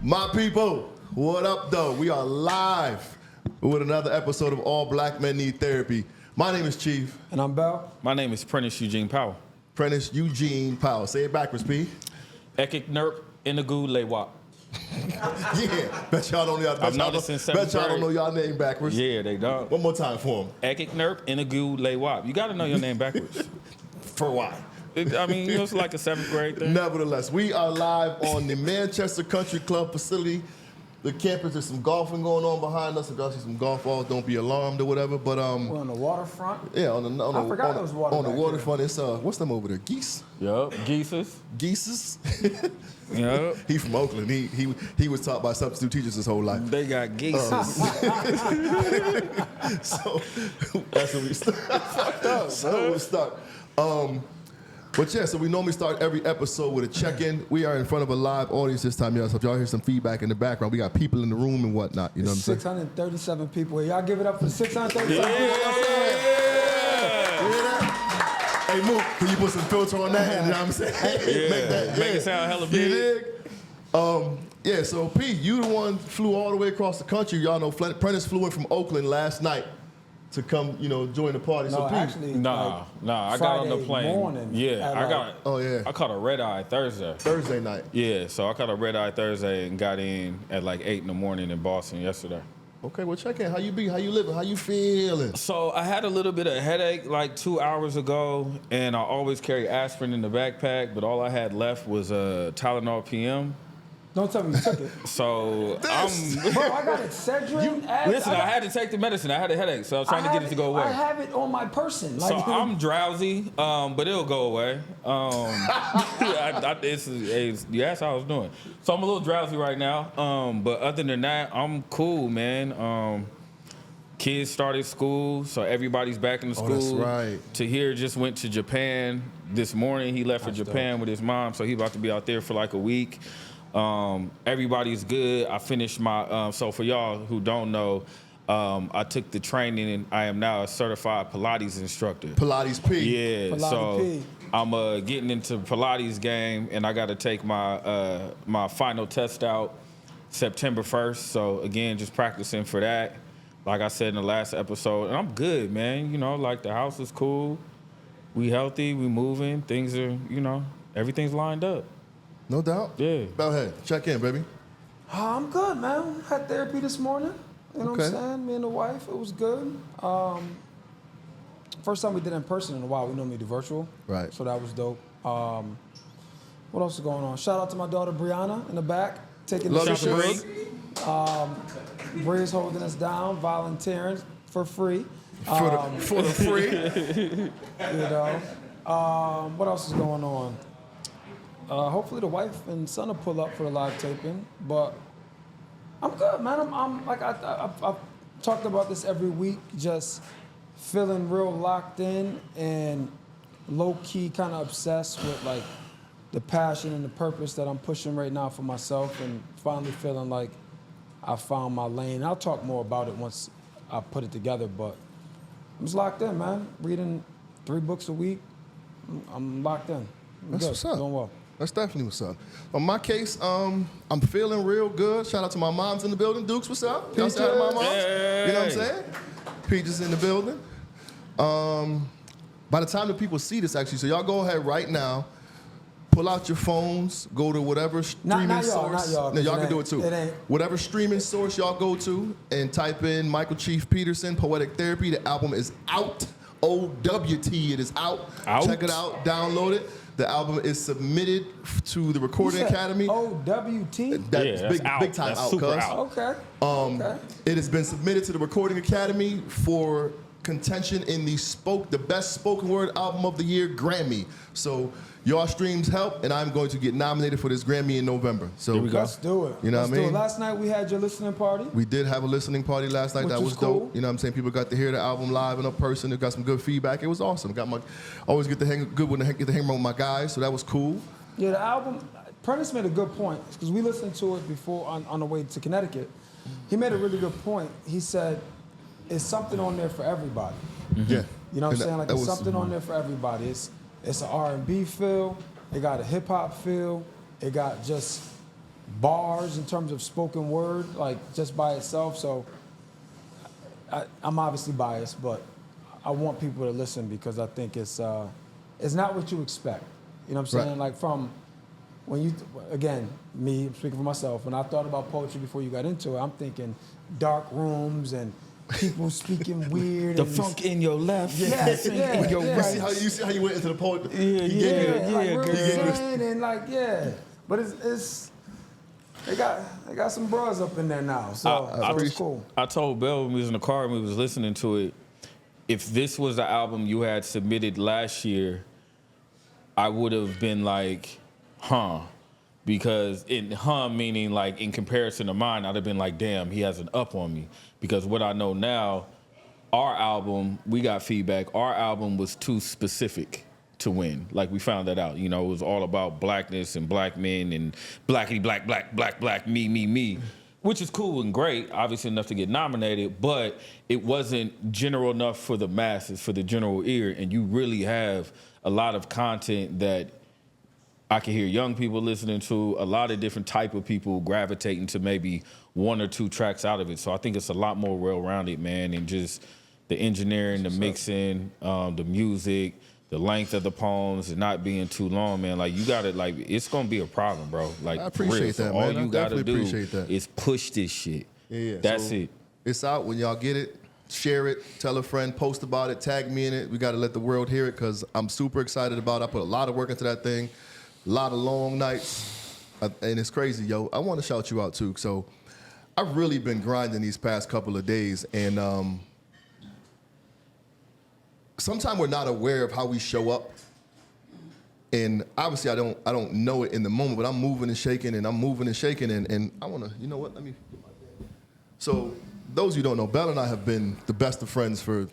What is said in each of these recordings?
My people, what up, though? We are live with another episode of All Black Men Need Therapy. My name is Chief. And I'm Bell. My name is Prentice Eugene Powell. Prentice Eugene Powell. Say it backwards, P. Ekik Nerp Inagu Lewap. Yeah, bet y'all don't know y'all name backwards. Yeah, they don't. One more time for them. Ekik Nerp Inagu Lewap. You got to know your name backwards. For why? I mean, it's like a 7th grade thing. Nevertheless, we are live on the Manchester Country Club facility. The campus, there's some golfing going on behind us. If y'all see some golf balls, don't be alarmed or whatever. But we're on the waterfront. Yeah, on the waterfront. It's what's them over there? Geese? Yup, geeses. Geeses? Yup. He from Oakland. He was taught by substitute teachers his whole life. They got geeses. So that's when we start. Fucked up. So we start. But yeah, so we normally start every episode with a check-in. We are in front of a live audience this time, y'all. So if y'all hear some feedback in the background, we got people in the room and whatnot. You know what I'm saying? 637 people. Y'all give it up for 637 people. You hear that? Hey, Mook, can you put some filter on that? You know what I'm saying? Make it sound hella big. You dig? Yeah, so P, you the one flew all the way across the country. Y'all know Prentice flew in from Oakland last night to come, join the party. No, So P, actually, I got on the plane. Morning I caught a red eye Thursday. Thursday night. Yeah, so I caught a red eye Thursday and got in at like 8 in the morning in Boston yesterday. Okay, well, check in. How you be? How you living? How you feeling? So I had a little bit of headache like 2 hours ago, and I always carry aspirin in the backpack, but all I had left was Tylenol PM. Don't tell me you took it. So Bro, I got Excedrin. Listen, I had to take the medicine. I had a headache, so I was trying to get it to go away. I have it on my person. So I'm drowsy, but it'll go away. You asked how I was doing. So I'm a little drowsy right now, but other than that, I'm cool, man. Kids started school, so everybody's back in the school. That's right. Tahir just went to Japan this morning. He left for Japan with his mom, so he's about to be out there for like a week. Everybody's good. I finished my, so for y'all who don't know, I took the training and I am now a certified Pilates instructor. Pilates P. Yeah, Pilates so P. I'm getting into Pilates game and I got to take my my final test out September 1st. So again, just practicing for that. Like I said in the last episode, and I'm good, man. Like the house is cool. We healthy, we moving, things are, everything's lined up. No doubt? Yeah. Go ahead. Check in, baby. I'm good, man. Had therapy this morning. You know what I'm saying? Me and the wife, it was good. First time we did it in person in a while. We normally do virtual. Right. So that was dope. What else is going on? Shout out to my daughter Brianna in the back, taking the Love Bree. Bree's holding us down, volunteering for free. For the free. What else is going on? Hopefully the wife and son will pull up for the live taping, but I'm good, man. I'm like I've talked about this every week, just feeling real locked in and low key kind of obsessed with like the passion and the purpose that I'm pushing right now for myself, and finally feeling like I found my lane. I'll talk more about it once I put it together, but I'm just locked in, man. Reading 3 books a week. I'm locked in. That's what's up. Doing well. That's definitely what's up. On my case, I'm feeling real good. Shout out to my moms in the building. Dukes, what's up? Y'all say hi to my moms? Hey. You know what I'm saying? Peaches in the building. By the time the people see this, actually, so y'all go ahead right now, pull out your phones, go to whatever streaming source. Not y'all. No, y'all can do it too. It ain't. Whatever streaming source y'all go to, and type in Michael Chief Peterson, Poetic Therapy. The album is out. OWT, it is out. Check it out, download it. The album is submitted to the Recording Academy. OWT? That's big time That's out, super cuz. out. Okay. It has been submitted to the Recording Academy for contention in the best spoken word album of the year Grammy. So your streams help, and I'm going to get nominated for this Grammy in November. So Here we go. Let's do it. You know what I mean? Last night we had your listening party. We did have a listening party last night. Which That was cool. dope. You know what I'm saying? People got to hear the album live and up person. They got some good feedback. It was awesome. Always get to hang with my guys, so that was cool. Yeah, the album, Prentice made a good point, because we listened to it before on the way to Connecticut. He made a really good point. He said, it's something on there for everybody. Mm-hmm. Yeah. You know what I'm saying? Like, it's something on there for everybody. It's an R&B feel. It got a hip-hop feel. It got just bars in terms of spoken word, like just by itself. So I'm obviously biased, but I want people to listen because I think it's not what you expect. You know what I'm saying? Right. Like from when you, again, me, I'm speaking for myself, when I thought about poetry before you got into it, I'm thinking dark rooms and people speaking weird. The and funk in your left. Yes, yeah, in your yeah. right. You see how you went into the poet? Yeah, like real girl. insane and like, yeah. But it's they got some bras up in there now, so it's cool. I told Bell when we was in the car and we was listening to it, if this was the album you had submitted last year, I would have been like, huh. Because meaning like in comparison to mine, I'd have been like, damn, he has an up on me. Because what I know now, our album, we got feedback, our album was too specific to win. Like we found that out. You know, it was all about blackness and black men and blackity black, me. Which is cool and great, obviously enough to get nominated, but it wasn't general enough for the masses, for the general ear. And you really have a lot of content that I can hear young people listening to, a lot of different type of people gravitating to maybe one or two tracks out of it. So I think it's a lot more well-rounded, man, and just the engineering, the mixing, the music, the length of the poems, and not being too long, man. Like you gotta, like it's gonna be a problem, bro. Like I appreciate for real. that, So man. all you gotta do that. is push this shit. Yeah. That's So it. It's out. When y'all get it, share it, tell a friend, post about it, tag me in it. We got to let the world hear it because I'm super excited about it. I put a lot of work into that thing, a lot of long nights, and it's crazy, yo. I want to shout you out too. So I've really been grinding these past couple of days, and sometimes we're not aware of how we show up. And obviously I don't know it in the moment, but I'm moving and shaking, and I want to, you know what, let me get my bag. So those who don't know, Bella and I have been the best of friends for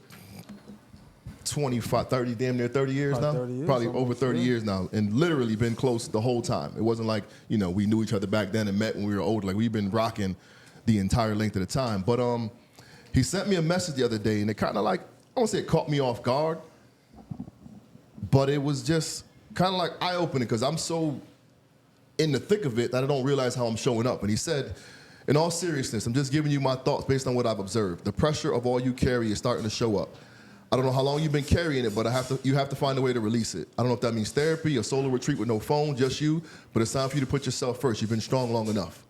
25, 30, damn near 30 years now. 30 years, Probably over almost, 30 yeah. years now, and literally been close the whole time. It wasn't like, you know, we knew each other back then and met when we were older. Like we've been rocking the entire length of the time. But he sent me a message the other day, and it kind of like, I won't say it caught me off guard, but it was just kind of like eye-opening because I'm so in the thick of it that I don't realize how I'm showing up. And he said, in all seriousness, I'm just giving you my thoughts based on what I've observed. The pressure of all you carry is starting to show up. I don't know how long you've been carrying it, but you have to find a way to release it. I don't know if that means therapy, a solo retreat with no phone, just you, but it's time for you to put yourself first. You've been strong long enough.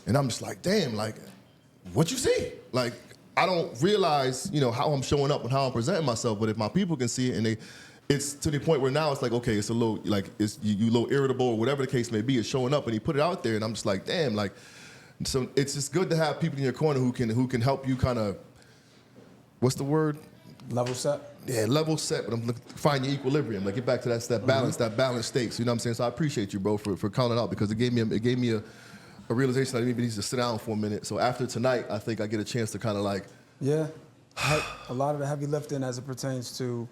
And I'm just like, damn, like, what you see? Like, I don't realize, you know, how I'm showing up and how I'm presenting myself, but if my people can see it and it's to the point where now it's like, okay, it's a little, like, it's you a little irritable or whatever the case may be, it's showing up, and he put it out there, and I'm just like, damn, like, so it's just good to have people in your corner who can help you kind of, what's the word? Level set. Yeah, level set, but I'm looking to find your equilibrium, like get back to that balance, that balanced state. So, you know what I'm saying? So I appreciate you, bro, for calling it out because it gave me a realization that I maybe need to sit down for a minute. So after tonight, I think I get a chance to kind of like, Yeah, a lot of the heavy lifting as it pertains to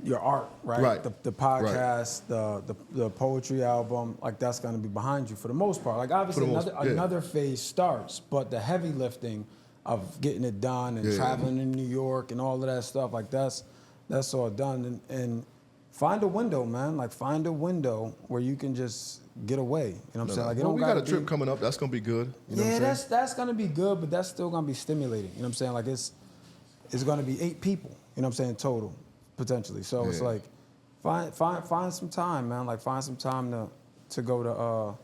your art, right? Right. The podcast, the poetry album, like that's gonna be behind you for the most part. Like obviously another phase starts, but the heavy lifting of getting it done and traveling in New York and all of that stuff, like that's all done. And find a window, man. Like find a window where you can just get away. You know what I'm saying? Like, well, we got a trip coming up. That's gonna be good. You know what I'm saying? that's gonna be good, but that's still gonna be stimulating. You know what I'm saying? Like it's gonna be 8 people. You know what I'm saying? Total, potentially. So it's like find some time, man. Like find some time to go to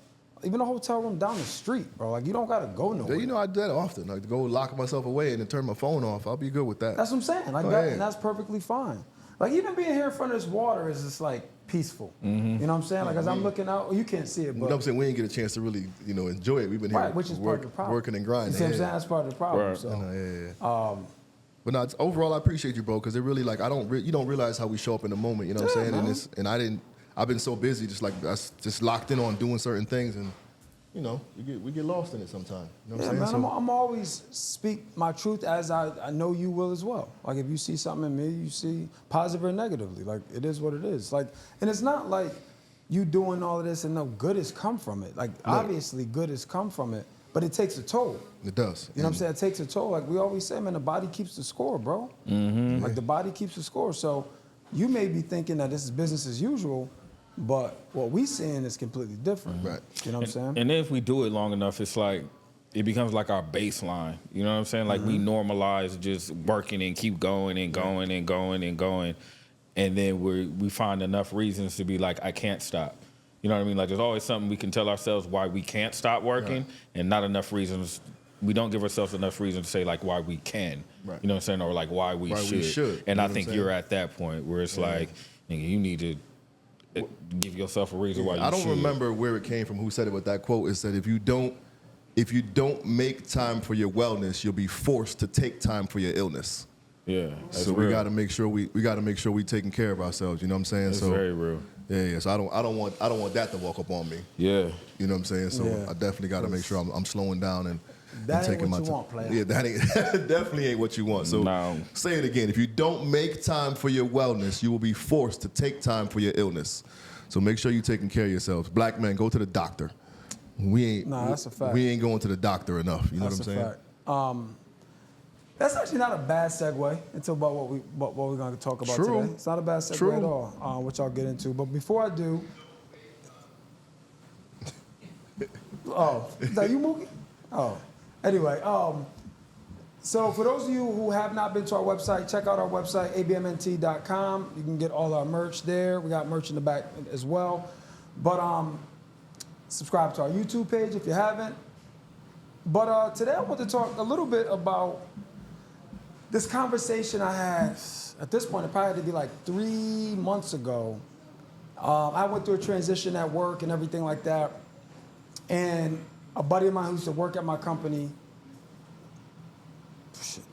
even a hotel room down the street, bro. Like you don't gotta go nowhere. You know, I do that often. Like to go lock myself away and then turn my phone off. I'll be good with that. That's what I'm saying. Like and that's perfectly fine. Like even being here in front of this water is just like peaceful. Mm-hmm. You know what I'm saying? Like as I'm looking out, you can't see it, but you know what I'm saying? We didn't get a chance to really, you know, enjoy it. We've been here which is part of the problem. working and grinding. You see what I'm saying? That's part of the problem. Right. So But no, overall, I appreciate you, bro, because it really like you don't realize how we show up in the moment. You know what I'm saying? Man. I've been so busy, just locked in on doing certain things, and you know, we get lost in it sometimes. You know what I'm saying? Man, I'm always speak my truth as I know you will as well. Like if you see something in me, you see positive or negatively. Like it is what it is. Like, and it's not like you doing all of this and no good has come from it. Like obviously good has come from it, but it takes a toll. It does. You know what I'm saying? It takes a toll. Like we always say, man, the body keeps the score, bro. Mm-hmm. Like the body keeps the score. So you may be thinking that this is business as usual. But what we seeing is completely different. Right. You know what I'm saying? And then if we do it long enough, it's like it becomes like our baseline. You know what I'm saying? Like we normalize just working and keep going and going and going and going, and then we find enough reasons to be like, I can't stop. You know what I mean? Like there's always something we can tell ourselves why we can't stop working, and not enough reasons. We don't give ourselves enough reason to say like why we can. Right. You know what I'm saying? Or like why we should. And I think you're at that point where it's like, nigga, you need to give yourself a reason why you should. I don't remember where it came from, who said it, but that quote is that if you don't make time for your wellness, you'll be forced to take time for your illness. Yeah. So we got to make sure we taking care of ourselves. You know what I'm saying? That's so very real. Yeah. So I don't want that to walk up on me. Yeah. You know what I'm saying? So Yeah. I definitely got to make sure I'm slowing down and That ain't taking what my you time. want, player. Yeah, that definitely ain't what you want. So No. say it again. If you don't make time for your wellness, you will be forced to take time for your illness. So make sure you're taking care of yourselves. Black men, go to the doctor. That's a fact. We ain't going to the doctor enough. You know That's what I'm a saying? fact. That's actually not a bad segue into about what we're going to talk about True. today. It's not a bad segue True. at all, which I'll get into. But before I do, is that you, Mookie? Oh, anyway. So for those of you who have not been to our website, check out our website, abmnt.com. You can get all our merch there. We got merch in the back as well. But subscribe to our YouTube page if you haven't. But today I want to talk a little bit about this conversation I had. At this point, it probably had to be like 3 months ago. I went through a transition at work and everything like that. And a buddy of mine who used to work at my company,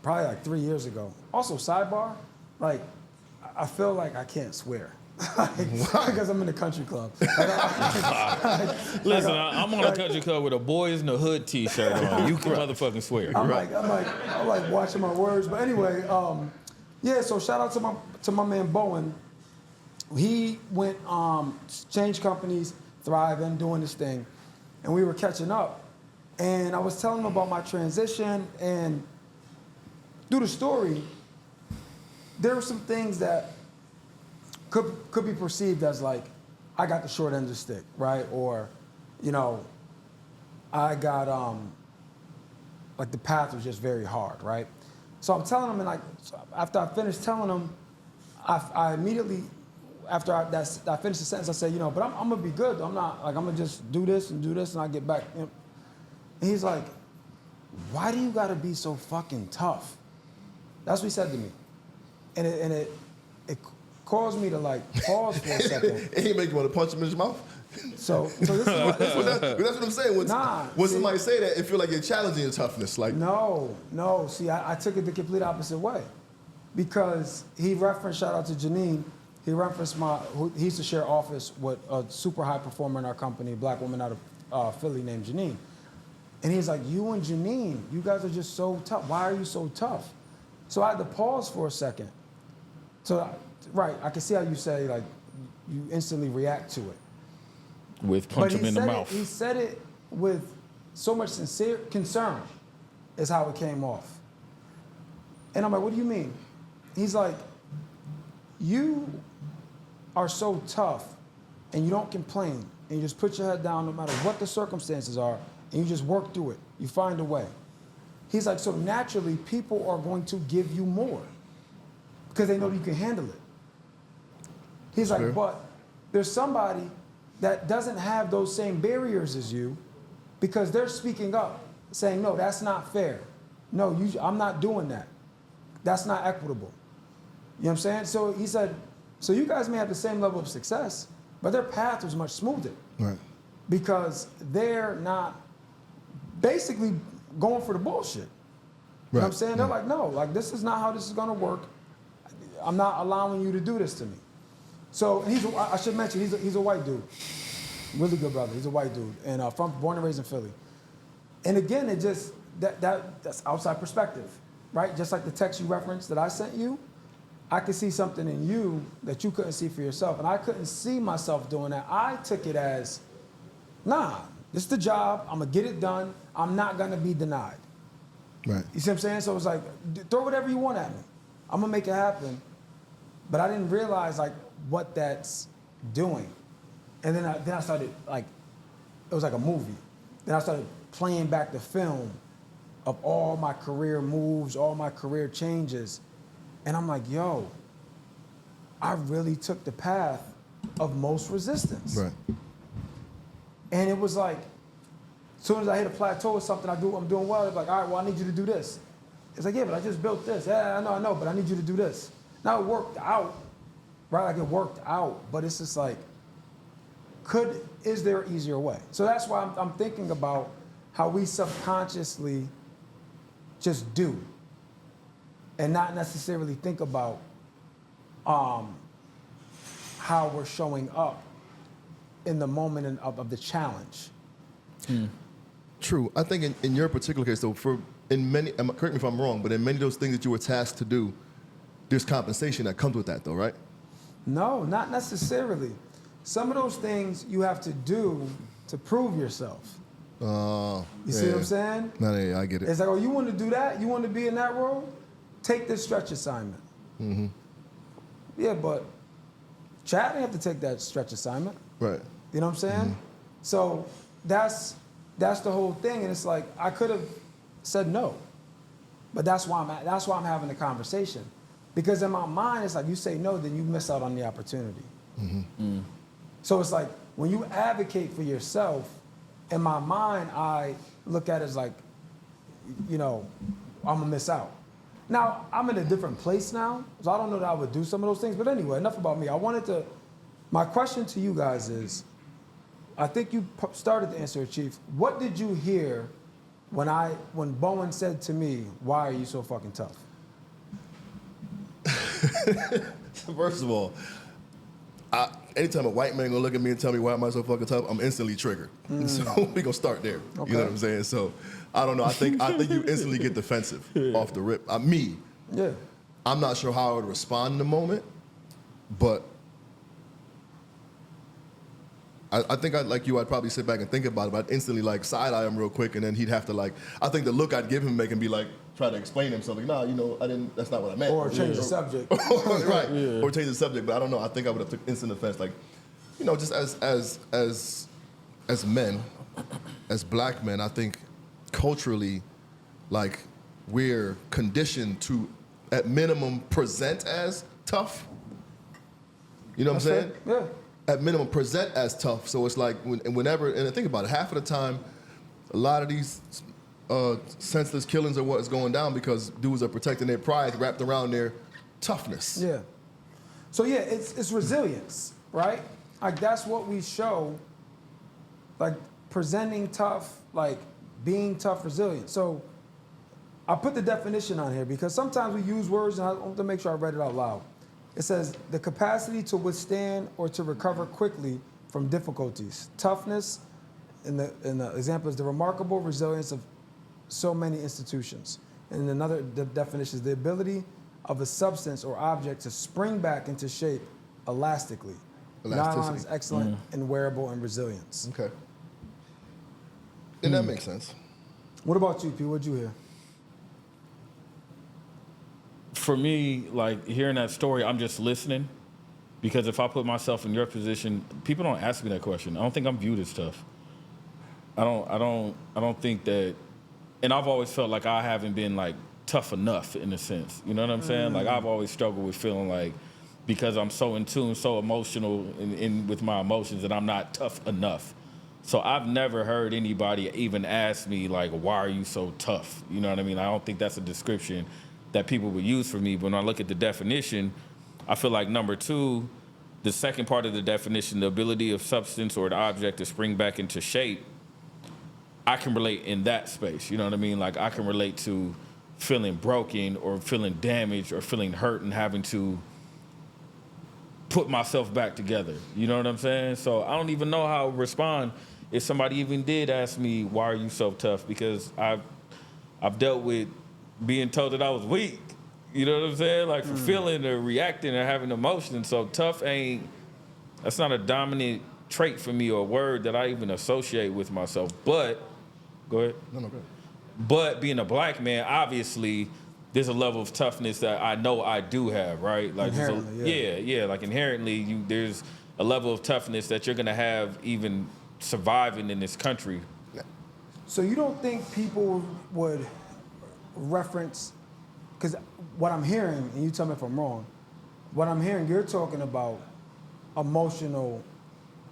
probably like 3 years ago. Also, sidebar, like, I feel like I can't swear. Because I'm in a country club. Listen, I'm on a country club with a Boys in the Hood t-shirt on. You can motherfucking swear. I'm like watching my words. But anyway, so shout out to my man Bowen. He went changed companies, thriving, doing this thing. And we were catching up. And I was telling him about my transition, and through the story, there were some things that could be perceived as like, I got the short end of the stick, right? Or, you know, I got, like the path was just very hard, right? So I'm telling him, and like, after I finished telling him, I immediately, after I finished the sentence, I said, you know, but I'm gonna be good. I'm not, like, I'm gonna just do this, and I get back. You know? And he's like, why do you gotta be so fucking tough? That's what he said to me. And it caused me to like pause for a second. It make you want to punch him in his mouth? So this is That's what I'm saying. When somebody say that, it feel like you're challenging your toughness. Like No. See, I took it the complete opposite way. Because he referenced, shout out to Janine, he referenced he used to share office with a super high performer in our company, a black woman out of Philly named Janine. And he's like, you and Janine, you guys are just so tough. Why are you so tough? So I had to pause for a second. So, right, I can see how you say, like, you instantly react to it. With punch him in the mouth. He said it with so much sincere concern is how it came off. And I'm like, what do you mean? He's like, you are so tough and you don't complain and you just put your head down no matter what the circumstances are and you just work through it. You find a way. He's like, so naturally people are going to give you more because they know you can handle it. He's like, but there's somebody that doesn't have those same barriers as you because they're speaking up saying, no, that's not fair. No, I'm not doing that. That's not equitable. You know what I'm saying? So he said, so you guys may have the same level of success, but their path was much smoother. Right. Because they're not basically going for the bullshit. You know what I'm saying? They're like, no, like this is not how this is gonna work. I'm not allowing you to do this to me. So I should mention, he's a white dude. Really good brother. He's a white dude. And born and raised in Philly. And again, it just, that's outside perspective, right? Just like the text you referenced that I sent you, I could see something in you that you couldn't see for yourself. And I couldn't see myself doing that. I took it as, nah, this is the job. I'm going to get it done. I'm not going to be denied. Right. You see what I'm saying? So it's like, throw whatever you want at me. I'm going to make it happen. But I didn't realize like what that's doing. And then I started, like, it was like a movie. Then I started playing back the film of all my career moves, all my career changes. And I'm like, yo, I really took the path of most resistance. Right. And it was like, as soon as I hit a plateau or something, I'm doing well. It's like, all right, well, I need you to do this. It's like, yeah, but I just built this. Yeah, I know, but I need you to do this. Now it worked out, right? Like it worked out, but it's just like, is there an easier way? So that's why I'm thinking about how we subconsciously just do and not necessarily think about how we're showing up in the moment of the challenge. True. I think in your particular case, though, in many, correct me if I'm wrong, but in many of those things that you were tasked to do, there's compensation that comes with that, though, right? No, not necessarily. Some of those things you have to do to prove yourself. You see what I'm saying? No, yeah, I get it. It's like, oh, you want to do that? You want to be in that role? Take this stretch assignment. Mm-hmm. Yeah, but Chad didn't have to take that stretch assignment. Right. You know what I'm saying? Mm-hmm. So that's the whole thing, and it's like I could have said no, but that's why I'm having the conversation, because in my mind it's like you say no, then you miss out on the opportunity. Mm-hmm. Mm. So it's like when you advocate for yourself, in my mind I look at it as like, you know, I'm gonna miss out. Now I'm in a different place now, so I don't know that I would do some of those things. But anyway, enough about me. My question to you guys is, I think you started to answer it, Chief. What did you hear when Bowen said to me, "Why are you so fucking tough?" First of all, anytime a white man gonna look at me and tell me why am I so fucking tough, I'm instantly triggered. So we gonna start there. Okay. You know what I'm saying? So I don't know. I think you instantly get defensive off the rip. Yeah. I'm not sure how I would respond in the moment, but I think like you, I'd probably sit back and think about it, but I'd instantly like side eye him real quick, and then he'd have to like, I think the look I'd give him make him be like, try to explain himself, like, nah, you know, that's not what I meant. Or change the subject. Right. Yeah. Or change the subject, but I don't know. I think I would have took instant offense, like, you know, just as men, as black men, I think culturally, like, we're conditioned to, at minimum, present as tough. You know what I'm saying? Yeah. At minimum, present as tough. So it's like whenever, and think about it, half of the time, a lot of these senseless killings are what is going down because dudes are protecting their pride wrapped around their toughness. Yeah. So yeah, it's resilience, right? Like that's what we show, like presenting tough, like being tough, resilient. So I put the definition on here because sometimes we use words, and I want to make sure I read it out loud. It says, the capacity to withstand or to recover quickly from difficulties. Toughness, in the example, is the remarkable resilience of so many institutions. And another definition is the ability of a substance or object to spring back into shape elastically. Nylon is excellent in wearable and resilience. Okay. And that makes sense. What about you, P? What'd you hear? For me, like hearing that story, I'm just listening, because if I put myself in your position, people don't ask me that question. I don't think I'm viewed as tough. I don't think that, and I've always felt like I haven't been like tough enough in a sense. You know what I'm saying? Like I've always struggled with feeling like, because I'm so in tune, so emotional in with my emotions, that I'm not tough enough. So I've never heard anybody even ask me like, why are you so tough? You know what I mean? I don't think that's a description that people would use for me. But when I look at the definition, I feel like number 2, the second part of the definition, the ability of substance or the object to spring back into shape, I can relate in that space. You know what I mean? Like I can relate to feeling broken or feeling damaged or feeling hurt and having to put myself back together. You know what I'm saying? So I don't even know how I would respond if somebody even did ask me, why are you so tough? Because I've dealt with being told that I was weak. You know what I'm saying? Like for feeling or reacting or having emotions. So tough that's not a dominant trait for me or a word that I even associate with myself. But, go ahead. No, go ahead. But being a black man, obviously, there's a level of toughness that I know I do have, right? Like, inherently, yeah, like inherently, there's a level of toughness that you're gonna have even surviving in this country. So you don't think people would reference, because what I'm hearing, and you tell me if I'm wrong, what I'm hearing, you're talking about emotional,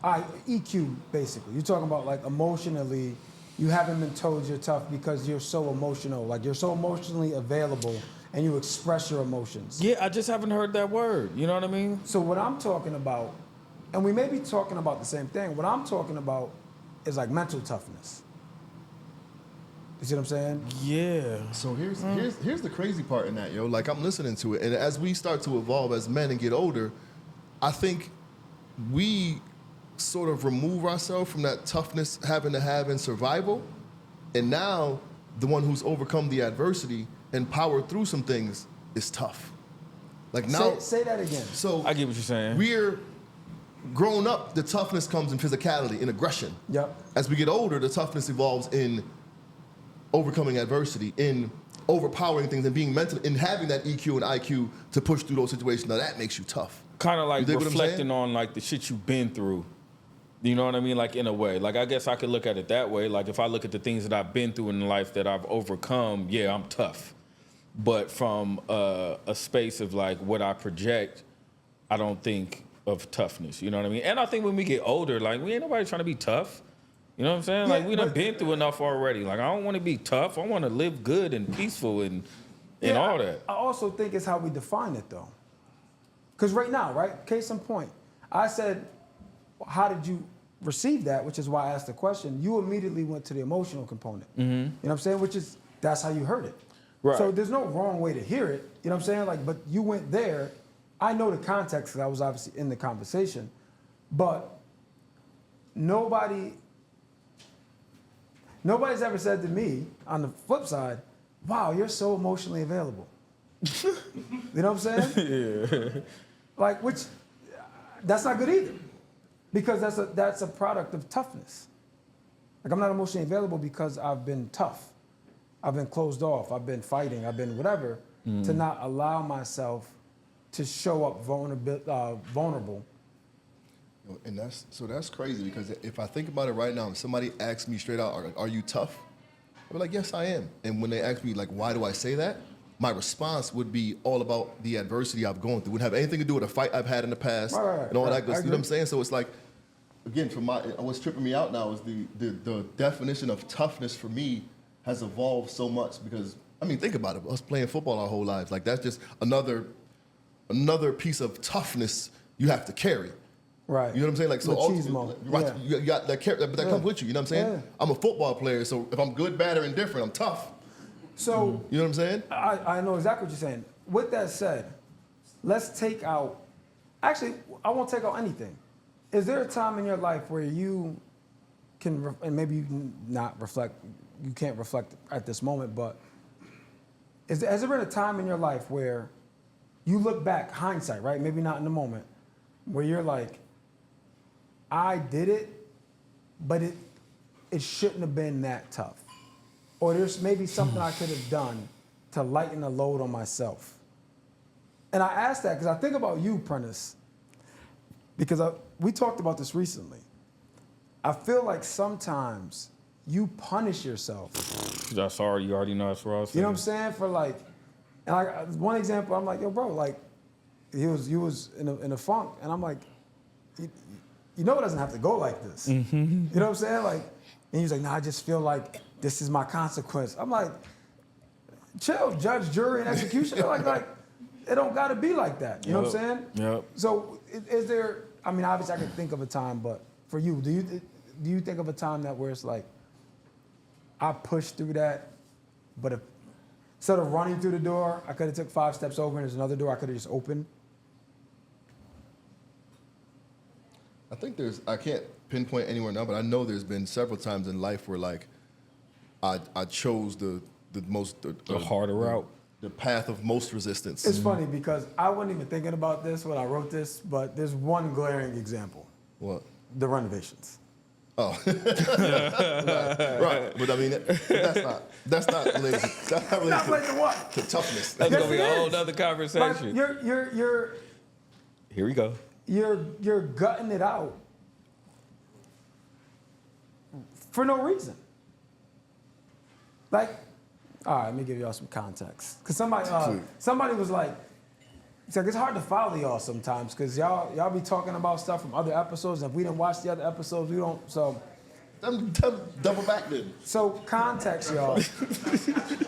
EQ basically. You're talking about like emotionally, you haven't been told you're tough because you're so emotional, like you're so emotionally available and you express your emotions. Yeah, I just haven't heard that word. You know what I mean? So what I'm talking about, and we may be talking about the same thing, what I'm talking about is like mental toughness. You see what I'm saying? Yeah. So here's the crazy part in that, yo. Like, I'm listening to it, and as we start to evolve as men and get older, I think we sort of remove ourselves from that toughness having to have in survival, and now the one who's overcome the adversity and powered through some things is tough. Like now, Say that again. So I get what you're saying. We're growing up. The toughness comes in physicality, in aggression. Yep. As we get older, the toughness evolves in overcoming adversity, in overpowering things, and being mental, in having that EQ and IQ to push through those situations. Now that makes you tough. Kind of like You dig what I'm reflecting saying? on like the shit you've been through. You know what I mean? Like in a way. Like I guess I could look at it that way. Like if I look at the things that I've been through in life that I've overcome, yeah, I'm tough. But from a space of like what I project, I don't think of toughness. You know what I mean? And I think when we get older, like we ain't nobody trying to be tough. You know what I'm saying? Like we done been through enough already. Like I don't want to be tough. I want to live good and peaceful and all that. I also think it's how we define it though. Because right now, right? Case in point, I said, how did you receive that? Which is why I asked the question. You immediately went to the emotional component. You know what I'm saying? Which is, that's how you heard it. Right. So there's no wrong way to hear it. You know what I'm saying? Like, but you went there. I know the context because I was obviously in the conversation. But nobody's ever said to me, on the flip side, wow, you're so emotionally available. You know what I'm saying? Yeah. Like, which, that's not good either. Because that's a product of toughness. Like, I'm not emotionally available because I've been tough. I've been closed off. I've been fighting. I've been whatever to not allow myself to show up vulnerable. And that's crazy, because if I think about it right now, if somebody asks me straight out, are you tough? I'd be like, yes, I am. And when they ask me, like, why do I say that? My response would be all about the adversity I've gone through. It wouldn't have anything to do with a fight I've had in the past and all that good stuff. You know what I'm saying? So it's like, again, what's tripping me out now is the definition of toughness for me has evolved so much, because, I mean, think about it. Us playing football our whole lives, like that's just another piece of toughness you have to carry. Right. You know what I'm saying? Like, so Machismo. right, you got that character, but that comes with you. You know what I'm saying? Yeah. I'm a football player, so if I'm good, bad, or indifferent, I'm tough. So You know what I'm saying? I know exactly what you're saying. With that said, let's take out, actually, I won't take out anything. Is there a time in your life where you can, and maybe you can not reflect, you can't reflect at this moment, but has there been a time in your life where you look back, hindsight, right? Maybe not in the moment, where you're like, I did it, but it shouldn't have been that tough. Or there's maybe something I could have done to lighten the load on myself. And I ask that because I think about you, Prentice, because we talked about this recently. I feel like sometimes you punish yourself. That's already, you already know that's what I was saying. You know what I'm saying? For like, and one example, I'm like, yo, bro, like, you was in a funk, and I'm like, you know it doesn't have to go like this. You know what I'm saying? Like, and he's like, nah, I just feel like this is my consequence. I'm like, chill, judge, jury, and execution. like, it don't gotta be like that. You know what I'm saying? Yep. So is there, I mean, obviously I can think of a time, but for you, do you think of a time that where it's like, I pushed through that, but if, instead of running through the door, I could have took 5 steps over and there's another door I could have just opened? I think I can't pinpoint anywhere now, but I know there's been several times in life where, like, I chose the harder route. The path of most resistance. It's funny because I wasn't even thinking about this when I wrote this, but there's one glaring example. What? The renovations. Oh. right. But I mean, that's not related Not related to what? to toughness. That's Yes, gonna be it a whole is. nother Like, conversation. you're Here we go. you're gutting it out for no reason. Like, all right, let me give y'all some context. Cause somebody was like, it's hard to follow y'all sometimes because y'all be talking about stuff from other episodes. If we didn't watch the other episodes, we don't. So Double back then. So context, y'all.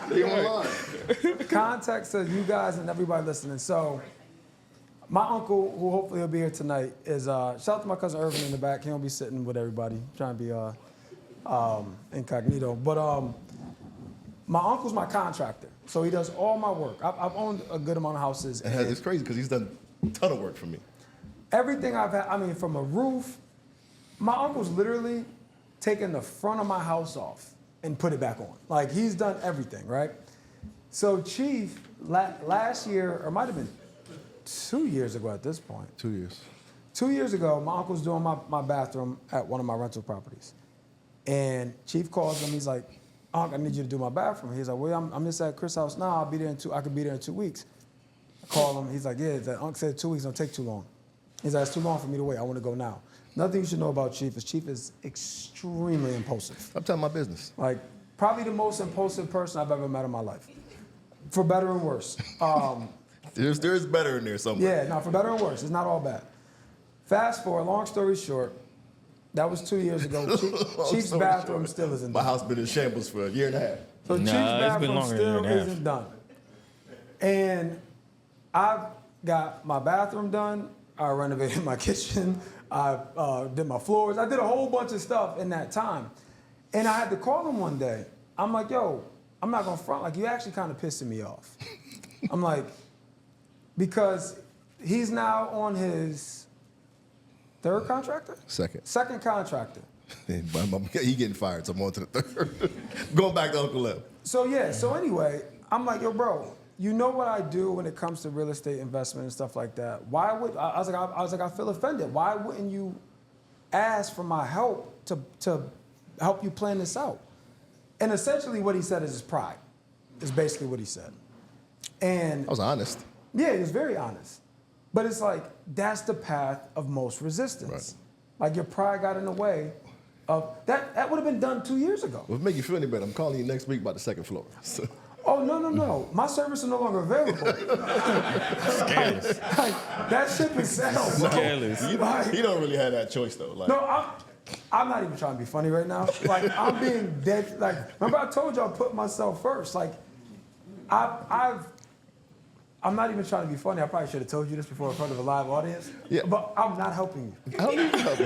They online. Context to you guys and everybody listening. So my uncle, who hopefully will be here tonight, is shout out to my cousin Irvin in the back. He don't be sitting with everybody, trying to be incognito. But my uncle's my contractor, so he does all my work. I've owned a good amount of houses. And it's crazy because he's done a ton of work for me. Everything I've had, I mean, from a roof, my uncle's literally taken the front of my house off and put it back on. Like, he's done everything, right? So Chief, last year, or it might have been 2 years ago at this point. 2 years. 2 years ago, my uncle's doing my bathroom at one of my rental properties. And Chief calls him, he's like, Unc, I need you to do my bathroom. He's like, well, I'm just at Chris' house now. I could be there in 2 weeks. I call him, he's like, yeah, Unc said 2 weeks, don't take too long. He's like, it's too long for me to wait, I want to go now. Nothing you should know about Chief is extremely impulsive. I'm telling my business. Like, probably the most impulsive person I've ever met in my life. For better and worse. There's better in there somewhere. Yeah, no, for better and worse. It's not all bad. Fast forward, long story short, that was 2 years ago. Chief's bathroom still isn't My done. house been in shambles for a year and a half. So Chief's it's been bathroom longer than a year still and a half. isn't done. And I've got my bathroom done. I renovated my kitchen. I did my floors. I did a whole bunch of stuff in that time. And I had to call him one day. I'm like, yo, I'm not gonna front. Like, you actually kind of pissing me off. I'm like, because he's now on his third contractor? Second contractor. He getting fired, so I'm on to the third. Going back to Uncle Lem. So yeah, so anyway, I'm like, yo, bro, you know what I do when it comes to real estate investment and stuff like that. Why would I was like, I feel offended. Why wouldn't you ask for my help to help you plan this out? And essentially what he said is his pride. Is basically what he said. And I was honest. yeah, he was very honest. But it's like, that's the path of most resistance. Right. Like, your pride got in the way of that. That would have been done 2 years ago. Well, if it make you feel any better, I'm calling you next week about the second floor. So. Oh, no. My service is no longer available. Scandalous. Like, that ship is sailed. Scandalous. You don't really have that choice, though. Like, No, I'm not even trying to be funny right now. Like, I'm being dead. Like, remember I told you I put myself first. Like, I'm not even trying to be funny. I probably should have told you this before in front of a live audience. Yeah. But I'm not helping you. I don't need your help.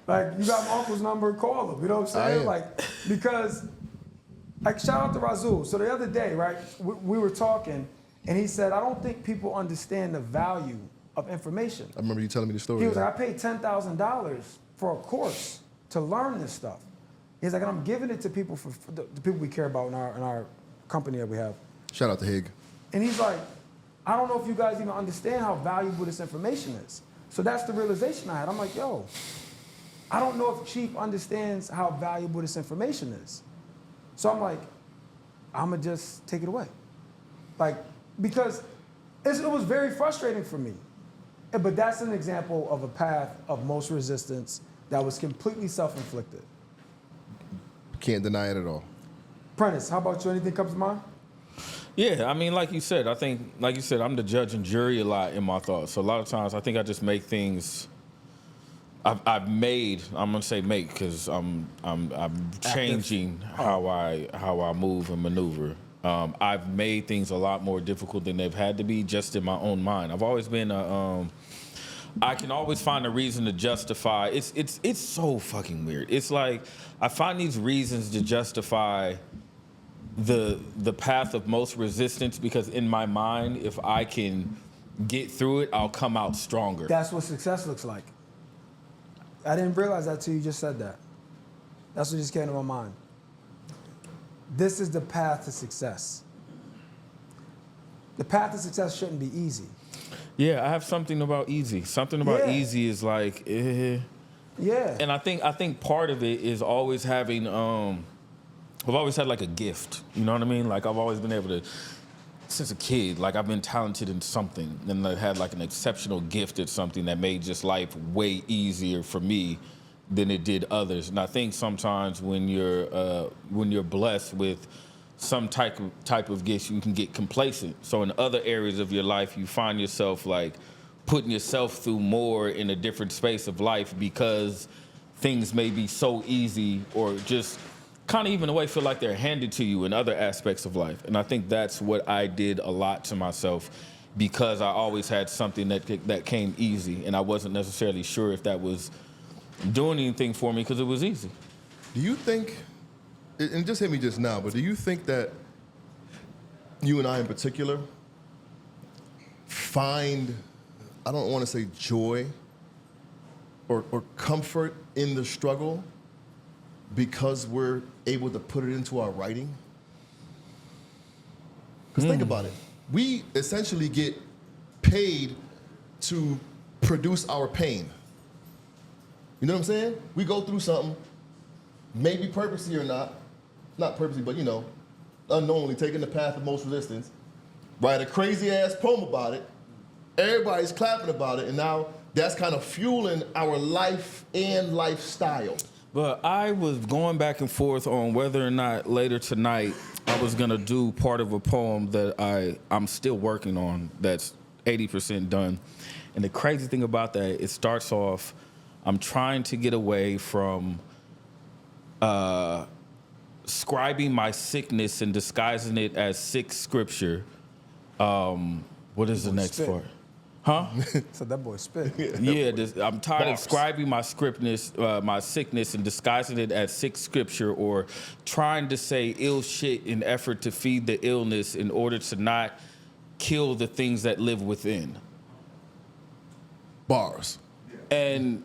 Like, you got my uncle's number, call him. You know what I'm saying? am. Like, because, like, shout out to Razul. So the other day, right, we were talking, and he said, I don't think people understand the value of information. I remember you telling me the story. He was like, I paid $10,000 for a course to learn this stuff. He's like, and I'm giving it to people for the people we care about in our company that we have. Shout out to Hig. And he's like, I don't know if you guys even understand how valuable this information is. So that's the realization I had. I'm like, yo, I don't know if Chief understands how valuable this information is. So I'm like, I'm gonna just take it away. Like, because it was very frustrating for me. But that's an example of a path of most resistance that was completely self-inflicted. Can't deny it at all. Prentice, how about you? Anything comes to mind? Yeah, I mean, like you said, I think, like you said, I'm the judge and jury a lot in my thoughts. So a lot of times, I think I just make things. I'm gonna say make because I'm changing how I move and maneuver. I've made things a lot more difficult than they've had to be just in my own mind. I've always been I can always find a reason to justify. It's so fucking weird. It's like I find these reasons to justify the path of most resistance because in my mind, if I can get through it, I'll come out stronger. That's what success looks like. I didn't realize that till you just said that. That's what just came to my mind. This is the path to success. The path to success shouldn't be easy. Yeah, I have something about easy. Something about easy is like, Yeah. And I think part of it is always having, I've always had like a gift. You know what I mean? Like I've always been able to since a kid, like I've been talented in something, and I had like an exceptional gift at something that made just life way easier for me than it did others. And I think sometimes when you're blessed with some type of gift, you can get complacent. So in other areas of your life, you find yourself like putting yourself through more in a different space of life because things may be so easy or just kind of even a way feel like they're handed to you in other aspects of life. And I think that's what I did a lot to myself because I always had something that came easy, and I wasn't necessarily sure if that was doing anything for me because it was easy. Do you think, and it just hit me just now, but do you think that you and I in particular find, I don't want to say joy or comfort in the struggle because we're able to put it into our writing? Because think about it. We essentially get paid to produce our pain. You know what I'm saying? We go through something, maybe purposely or not purposely, but unknowingly taking the path of most resistance, write a crazy ass poem about it, everybody's clapping about it, and now that's kind of fueling our life and lifestyle. But I was going back and forth on whether or not later tonight I was gonna do part of a poem that I'm still working on that's 80% done. And the crazy thing about that, it starts off, I'm trying to get away from scribing my sickness and disguising it as sick scripture. What is the next spit. part? Huh? So that boy spit. Yeah, I'm tired of Bars. scribing my sickness and disguising it as sick scripture, or trying to say ill shit in effort to feed the illness in order to not kill the things that live within. Bars. And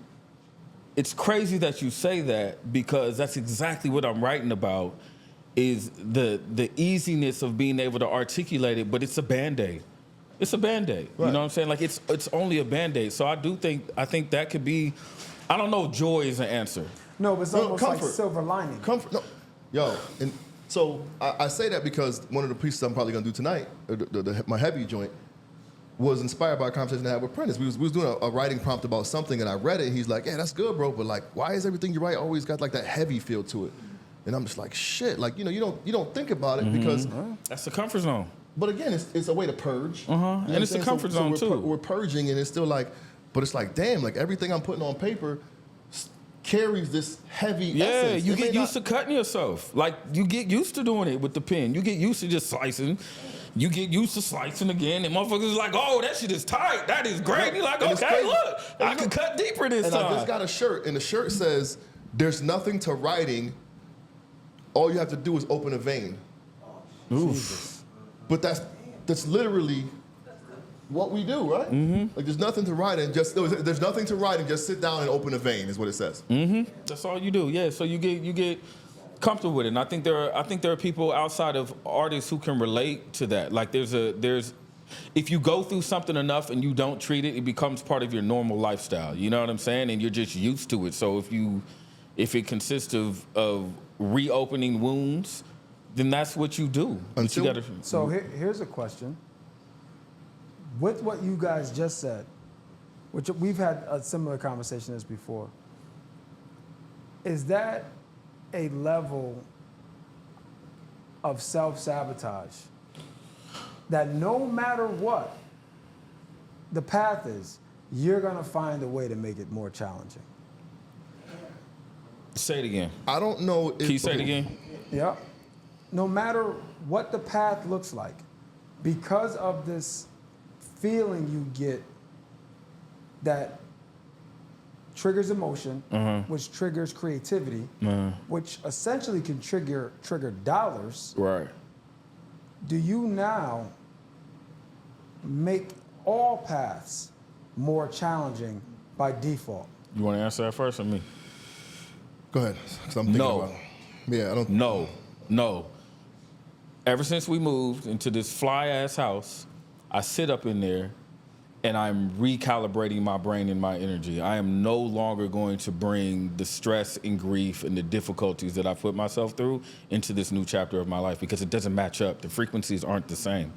it's crazy that you say that because that's exactly what I'm writing about, is the easiness of being able to articulate it, but it's a Band-Aid. It's a Band-Aid. Right. You know what I'm saying? Like it's only a Band-Aid. So I think that could be, I don't know if joy is an answer. No, but it's No, almost like comfort. silver lining. Comfort. No. Yo, and so I say that because one of the pieces I'm probably gonna do tonight, my heavy joint, was inspired by a conversation I had with Prentice. We was doing a writing prompt about something, and I read it, and he's like, "Yeah, that's good, bro, but like, why is everything you write always got like that heavy feel to it?" And I'm just like, "Shit, like you don't think about it because." That's the comfort zone. But again, it's a way to purge. You know what And I'm it's a saying? comfort zone, we're too. We're purging, and it's still like, but it's like, damn, like everything I'm putting on paper carries this heavy Yeah, essence. you It may get used not- to cutting yourself. Like you get used to doing it with the pen. You get used to just slicing. You get used to slicing again, and motherfuckers is like, "Oh, that shit is tight. That is great." You're like, And it's "Okay, crazy. look, I can cut deeper this And time." I just got a shirt, and the shirt says, "There's nothing to writing. All you have to do is open a vein." Oof. But that's literally what we do, right? Like there's nothing to write and there's nothing to write and just sit down and open a vein is what it says. That's all you do. Yeah. So you get comfortable with it. And I think there are people outside of artists who can relate to that. Like there's if you go through something enough and you don't treat it, it becomes part of your normal lifestyle. You know what I'm saying? And you're just used to it. So if it consists of reopening wounds, then that's what you do. But you gotta, So here's a question. With what you guys just said, which we've had a similar conversation as before, is that a level of self-sabotage that no matter what the path is, you're gonna find a way to make it more challenging? say it again. I don't know if Can you say it again? Yeah. No matter what the path looks like, because of this feeling you get that triggers emotion, which triggers creativity, which essentially can trigger dollars. Right. Do you now make all paths more challenging by default? You want to answer that first or me? Go ahead. 'Cause I'm thinking No. about it. Yeah, I don't. No. Ever since we moved into this fly-ass house, I sit up in there and I'm recalibrating my brain and my energy. I am no longer going to bring the stress and grief and the difficulties that I put myself through into this new chapter of my life because it doesn't match up. The frequencies aren't the same.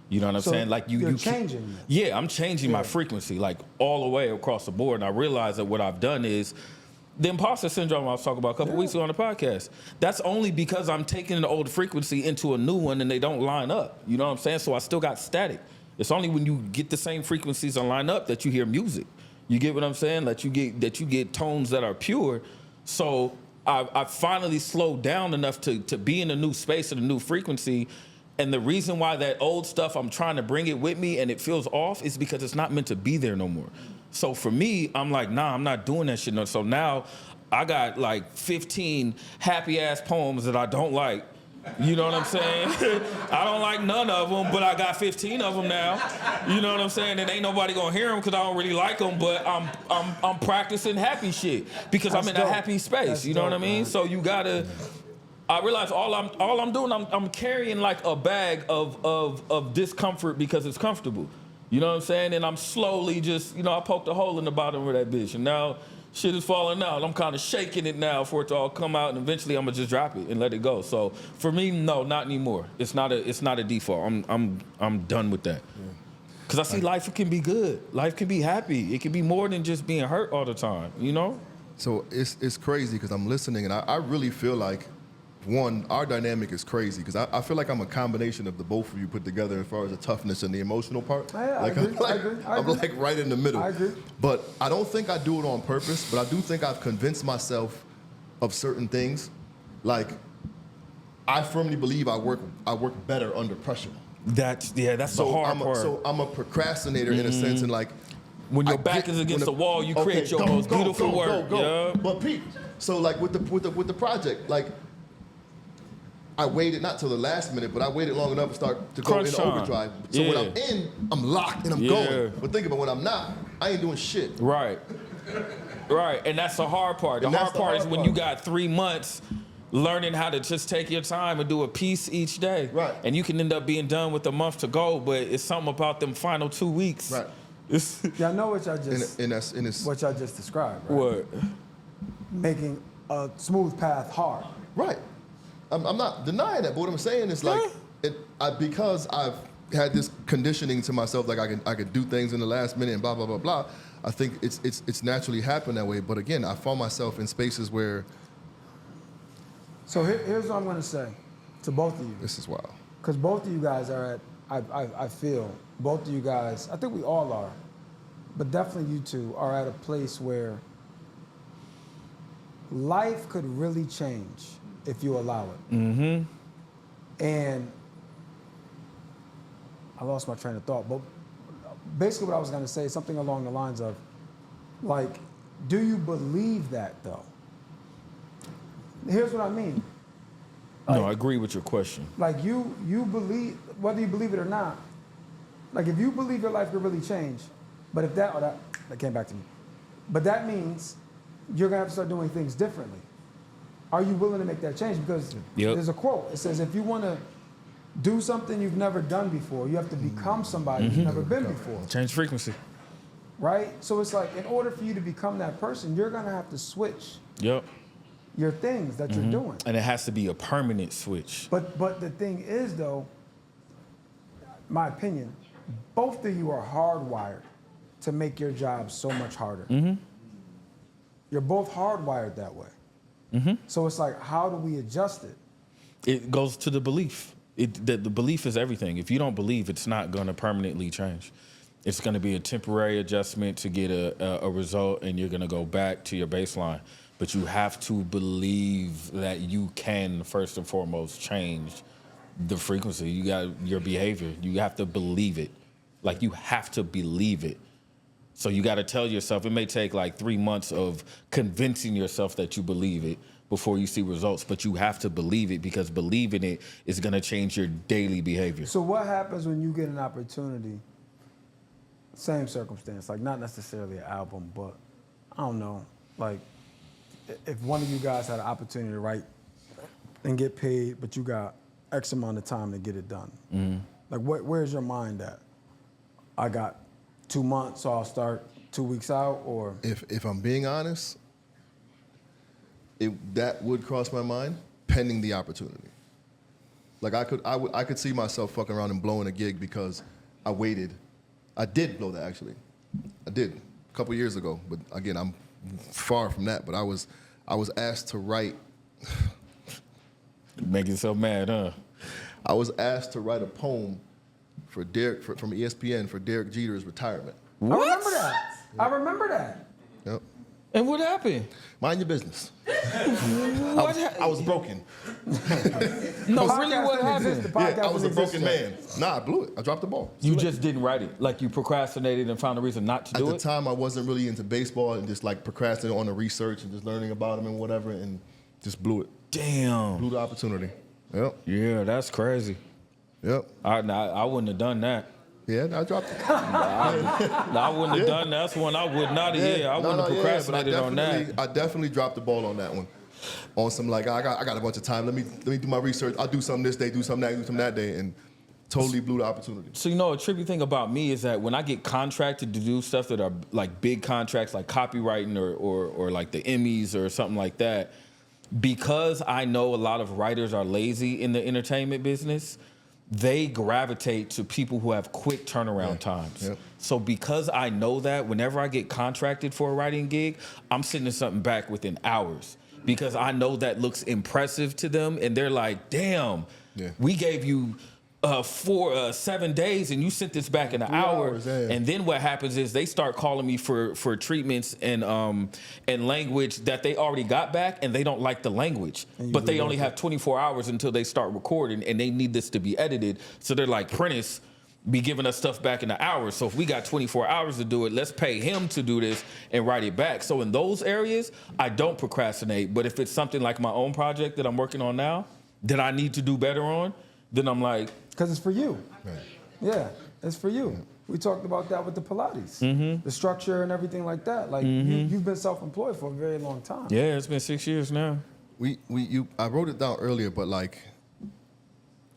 You know what I'm So saying? Like you're you changing that. Yeah, I'm changing my frequency like all the way across the board. And I realize that what I've done is the imposter syndrome I was talking about a couple weeks ago on the podcast. That's only because I'm taking an old frequency into a new one and they don't line up. You know what I'm saying? So I still got static. It's only when you get the same frequencies and line up that you hear music. You get what I'm saying? That you get tones that are pure. So I finally slowed down enough to be in a new space and a new frequency. And the reason why that old stuff, I'm trying to bring it with me and it feels off is because it's not meant to be there no more. So for me, I'm like, nah, I'm not doing that shit. No. So now I got like 15 happy ass poems that I don't like. You know what I'm saying? I don't like none of them, but I got 15 of them now. You know what I'm saying? And ain't nobody gonna hear them because I don't really like them. But I'm practicing happy shit because I'm in a happy space. You know what I mean? So you gotta. I realize all I'm doing, I'm carrying like a bag of discomfort because it's comfortable. You know what I'm saying? And I'm slowly just, I poked a hole in the bottom of that bitch, and now shit is falling out. I'm kind of shaking it now for it to all come out, and eventually I'm gonna just drop it and let it go. So for me, no, not anymore. It's not a default. I'm done with that. Because I see life can be good. Life can be happy. It can be more than just being hurt all the time. So it's crazy because I'm listening, and I really feel like, one, our dynamic is crazy because I feel like I'm a combination of the both of you put together as far as the toughness and the emotional part. I agree. I'm like right in the middle. I agree. But I don't think I do it on purpose, but I do think I've convinced myself of certain things. Like, I firmly believe I work better under pressure. That's the hard part. So I'm a procrastinator in a sense, and like, when your back is against the wall, you create your most beautiful work. Go. But Pete, so like with the project, like, I waited not till the last minute, but I waited long enough to start to go into overdrive. So when I'm in, I'm locked and I'm going. But think about when I'm not, I ain't doing shit. Right. And that's the hard part. The hard part is when you got 3 months learning how to just take your time and do a piece each day. Right. And you can end up being done with a month to go, but it's something about them final 2 weeks. Right. Yeah, I know what y'all just what y'all just described. Right? What? Making a smooth path hard. Right. I'm not denying that, but what I'm saying is like, because I've had this conditioning to myself, like I could do things in the last minute and blah blah blah blah. I think it's naturally happened that way. But again, I found myself in spaces where. So here's what I'm gonna say to both of you. This is wild. Because both of you guys are I feel both of you guys. I think we all are, but definitely you two are at a place where life could really change if you allow it. Mm-hmm. And I lost my train of thought, but basically what I was gonna say is something along the lines of, like, do you believe that though? Here's what I mean. No, I agree with your question. Like you believe, whether you believe it or not, like if you believe your life could really change, but if that came back to me, but that means you're gonna have to start doing things differently. Are you willing to make that change? Because there's a quote. It says, if you want to do something you've never done before, you have to become somebody you've never been before. Change frequency. Right? So it's like, in order for you to become that person, you're going to have to switch your things that you're doing. And it has to be a permanent switch. But the thing is, though, my opinion, both of you are hardwired to make your job so much harder. You're both hardwired that way. So it's like, how do we adjust it? It goes to the belief. The belief is everything. If you don't believe, it's not going to permanently change. It's going to be a temporary adjustment to get a result, and you're going to go back to your baseline. But you have to believe that you can, first and foremost, change the frequency. You got your behavior. You have to believe it. Like, you have to believe it. So you got to tell yourself, it may take like 3 months of convincing yourself that you believe it before you see results, but you have to believe it, because believing it is going to change your daily behavior. So what happens when you get an opportunity, same circumstance, like not necessarily an album, but I don't know, like if one of you guys had an opportunity to write and get paid, but you got X amount of time to get it done. Like where's your mind at? I got 2 months, so I'll start 2 weeks out, or? If I'm being honest, that would cross my mind, pending the opportunity. Like I could see myself fucking around and blowing a gig because I waited. I did blow that actually. I did a couple years ago, but again, I'm far from that. But I was asked to write. Make you so mad, huh? I was asked to write a poem for from ESPN for Derek Jeter's retirement. What? I remember that. Yep. And what happened? Mind your business. I was broken. No, really, what happened? Yeah, I was a broken man. Nah, I blew it. I dropped the ball. You just didn't write it. Like you procrastinated and found a reason not to do it? At the time, I wasn't really into baseball and just like procrastinating on the research and just learning about them and whatever, and just blew it. Damn. Blew the opportunity. Yep. Yeah, that's crazy. Yep. I wouldn't have done that. Yeah, I dropped it. I wouldn't have done that. That's one I would not have. Yeah, I wouldn't have procrastinated on that. I definitely dropped the ball on that one. On some like I got a bunch of time. Let me do my research. I'll do something this day, do something that day, and totally blew the opportunity. So a trippy thing about me is that when I get contracted to do stuff that are like big contracts, like copywriting or like the Emmys or something like that, because I know a lot of writers are lazy in the entertainment business, they gravitate to people who have quick turnaround times. Yep. So because I know that, whenever I get contracted for a writing gig, I'm sending something back within hours because I know that looks impressive to them, and they're like, damn, we gave you 7 days and you sent this back in an hour. Hours, yeah. And then what happens is they start calling me for treatments and language that they already got back, and they don't like the language, but they only have 24 hours until they start recording, and they need this to be edited. So they're like, Prentice be giving us stuff back in an hour. So if we got 24 hours to do it, let's pay him to do this and write it back. So in those areas, I don't procrastinate. But if it's something like my own project that I'm working on now that I need to do better on, then I'm like, because it's for you. Right. Yeah, it's for you. We talked about that with the Pilates, the structure and everything like that. Like you've been self-employed for a very long time. Yeah, it's been 6 years now. I wrote it down earlier, but like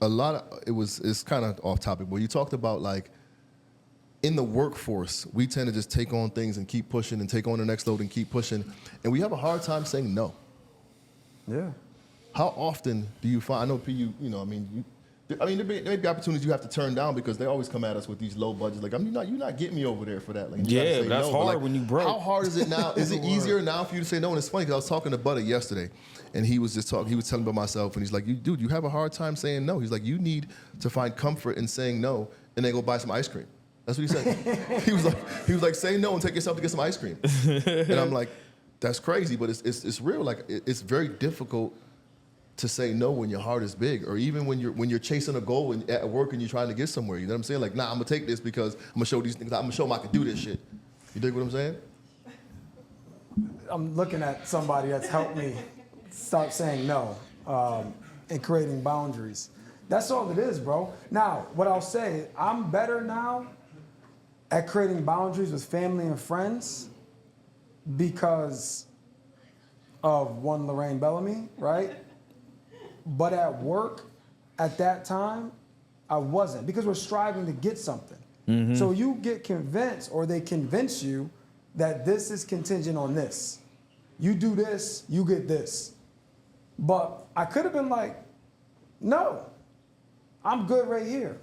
a lot of it's kind of off topic. But you talked about like in the workforce, we tend to just take on things and keep pushing and take on the next load and keep pushing, and we have a hard time saying no. Yeah. How often do you find? I know there may be opportunities you have to turn down because they always come at us with these low budgets. Like, you're not getting me over there for that. Like, yeah, that's no. Hard when you broke. How hard is it now? Is it easier now for you to say no? And it's funny because I was talking to Butter yesterday, and he was just talking. He was telling me about myself, and he's like, "Dude, you have a hard time saying no." He's like, "You need to find comfort in saying no, and then go buy some ice cream." That's what he said. he was like, "Say no and take yourself to get some ice cream." And I'm like, "That's crazy, but it's real. Like, it's very difficult to say no when your heart is big, or even when you're chasing a goal and at work and you're trying to get somewhere. You know what I'm saying? Like, nah, I'm gonna take this because I'm gonna show these things. I'm gonna show them I can do this shit. You dig what I'm saying? I'm looking at somebody that's helped me start saying no and creating boundaries. That's all it is, bro. Now, what I'll say, I'm better now at creating boundaries with family and friends because of one Lorraine Bellamy, right? But at work, at that time, I wasn't, because we're striving to get something. Mm-hmm. So you get convinced, or they convince you that this is contingent on this. You do this, you get this. But I could have been like, no, I'm good right here.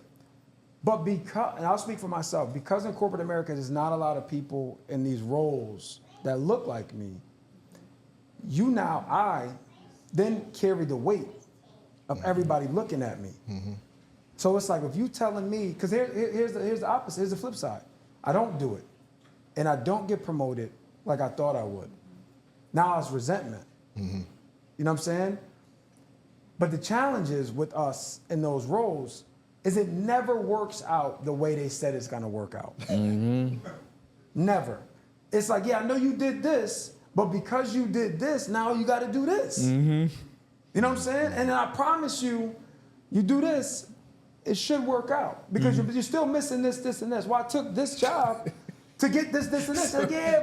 But because, and I'll speak for myself, because in corporate America, there's not a lot of people in these roles that look like me, I then carry the weight of everybody looking at me. Mm-hmm. So it's like, if you telling me, because here's the opposite, here's the flip side. I don't do it, and I don't get promoted like I thought I would. Now it's resentment. Mm-hmm. You know what I'm saying? But the challenge is with us in those roles is it never works out the way they said it's gonna work out. Mm-hmm. Never. It's like, yeah, I know you did this, but because you did this, now you gotta do this. Mm-hmm. You know what I'm saying? And then I promise you, you do this, it should work out. Because you're still missing this, and this. Well, I took this job to get this, and this. Like, yeah,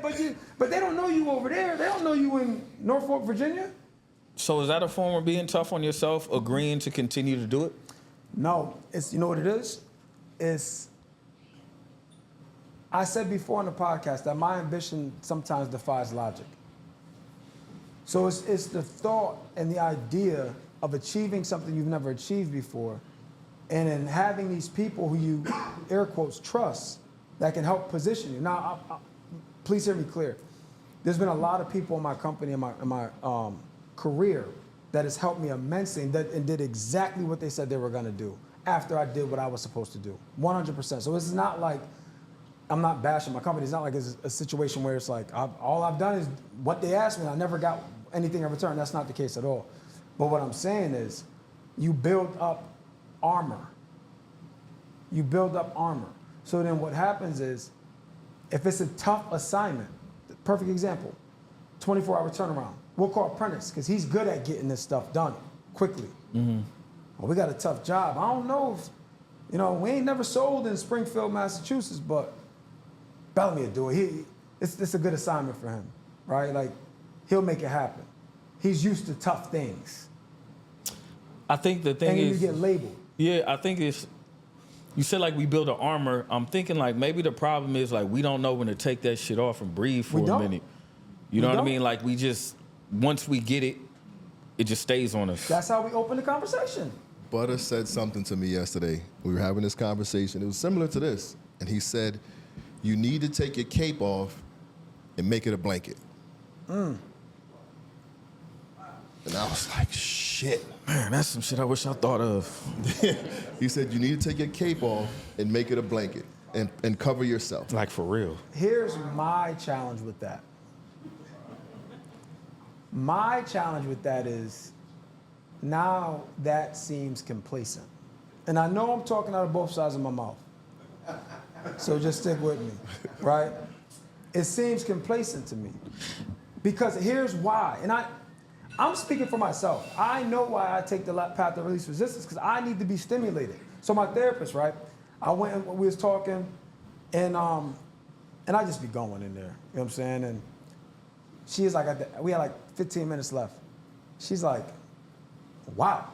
but they don't know you over there. They don't know you in Norfolk, Virginia. So is that a form of being tough on yourself, agreeing to continue to do it? No, you know what it is? I said before on the podcast that my ambition sometimes defies logic. So it's the thought and the idea of achieving something you've never achieved before, and in having these people who you, air quotes, trust that can help position you. Now, please hear me clear. There's been a lot of people in my company, in my career, that has helped me immensely and did exactly what they said they were going to do after I did what I was supposed to do, 100%. So it's not like I'm not bashing my company. It's not like it's a situation where it's like all I've done is what they asked me and I never got anything in return. That's not the case at all. But what I'm saying is you build up armor. You build up armor. So then what happens is if it's a tough assignment, perfect example, 24-hour turnaround. We'll call Prentice because he's good at getting this stuff done quickly. Mm-hmm. Well, we got a tough job. I don't know if, we ain't never sold in Springfield, Massachusetts, but Bellamy will do it. It's a good assignment for him, right? Like, he'll make it happen. He's used to tough things. I think the thing is, you get labeled. Yeah, I think it's, you said like we build an armor. I'm thinking like maybe the problem is like we don't know when to take that shit off and breathe for a minute. You know what I mean? Like we just, once we get it, it just stays on us. That's how we open the conversation. Butter said something to me yesterday. We were having this conversation. It was similar to this. And he said, you need to take your cape off and make it a blanket. And I was like, shit. Man, that's some shit I wish I thought of. He said, you need to take your cape off and make it a blanket and cover yourself. Like for real. Here's my challenge with that. My challenge with that is now that seems complacent. And I know I'm talking out of both sides of my mouth. So just stick with me, right? It seems complacent to me. Because here's why. And I'm speaking for myself. I know why I take the path of least resistance, because I need to be stimulated. So my therapist, right? I went and we was talking, and I just be going in there. You know what I'm saying? And she is like, we had like 15 minutes left. She's like, wow.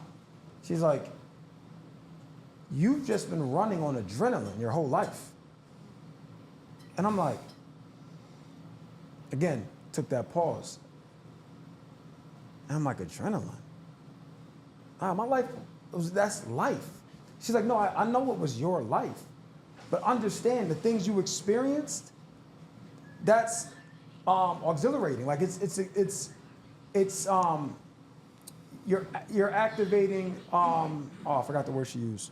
She's like, you've just been running on adrenaline your whole life. And I'm like, again, took that pause. And I'm like, adrenaline? My life, that's life. She's like, no, I know it was your life. But understand the things you experienced, that's auxiliating. Like you're activating, I forgot the word she used.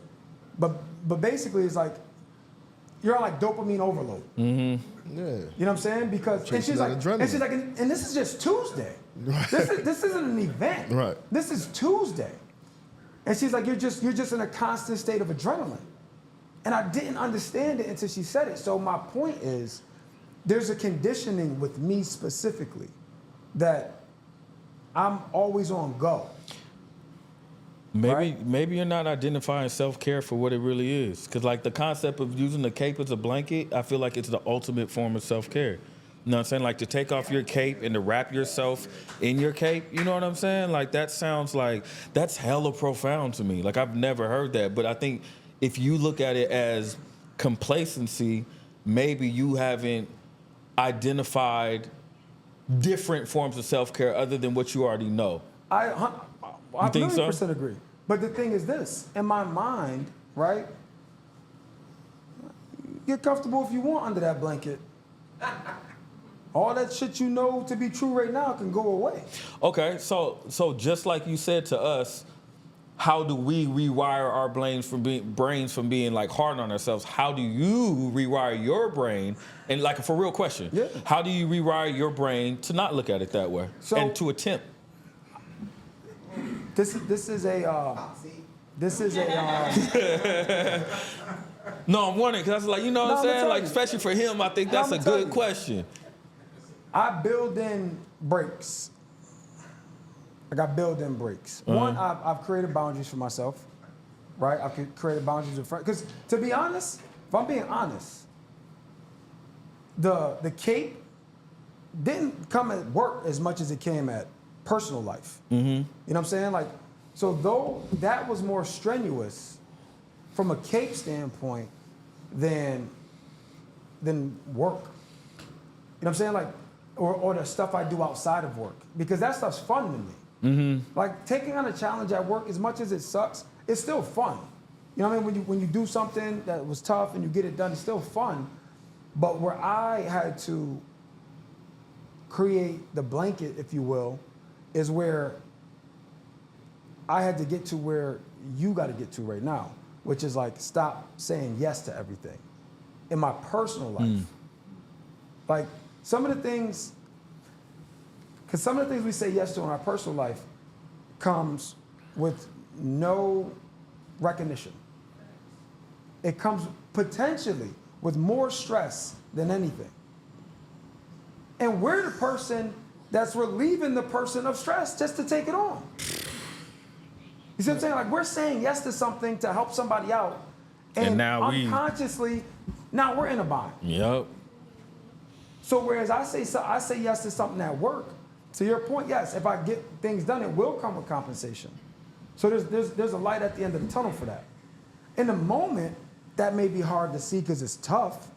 But basically it's like, you're on like dopamine overload. Mm-hmm. Yeah. You know what I'm saying? Because, and she's like, and this is just Tuesday. Right. This isn't an event. Right. This is Tuesday. And she's like, you're just in a constant state of adrenaline. And I didn't understand it until she said it. So my point is, there's a conditioning with me specifically that I'm always on go. Maybe you're not identifying self-care for what it really is. Because like the concept of using the cape as a blanket, I feel like it's the ultimate form of self-care. You know what I'm saying? Like to take off your cape and to wrap yourself in your cape. You know what I'm saying? Like that sounds like, that's hella profound to me. Like I've never heard that. But I think if you look at it as complacency, maybe you haven't identified different forms of self-care other than what you already know. I think so? 100% agree. But the thing is this, in my mind, right? Get comfortable if you want under that blanket. All that shit you know to be true right now can go away. Okay, so just like you said to us, how do we rewire our brains from being like hard on ourselves? How do you rewire your brain? And like for real question, yeah. How do you rewire your brain to not look at it that way and to attempt? This is a No, I'm wondering because I was like, you know what I'm saying? Like especially for him, I think that's a good question. I build in breaks. I got built-in breaks. One, I've created boundaries for myself, right? I've created boundaries with friends. Because to be honest, if I'm being honest, the cape didn't come at work as much as it came at personal life. Mm-hmm. You know what I'm saying? Like, so though that was more strenuous from a cape standpoint than work. You know what I'm saying? Like, or the stuff I do outside of work. Because that stuff's fun to me. Like taking on a challenge at work, as much as it sucks, it's still fun. You know what I mean? When you do something that was tough and you get it done, it's still fun. But where I had to create the blanket, if you will, is where I had to get to where you got to get to right now, which is like stop saying yes to everything in my personal life. Like some of the things, because some of the things we say yes to in our personal life comes with no recognition. It comes potentially with more stress than anything. And we're the person that's relieving the person of stress just to take it on. You see what I'm saying? Like we're saying yes to something to help somebody out. And now unconsciously, now we're in a bind. Yep. So whereas I say yes to something at work, to your point, yes, if I get things done, it will come with compensation. So there's a light at the end of the tunnel for that. In the moment, that may be hard to see because it's tough,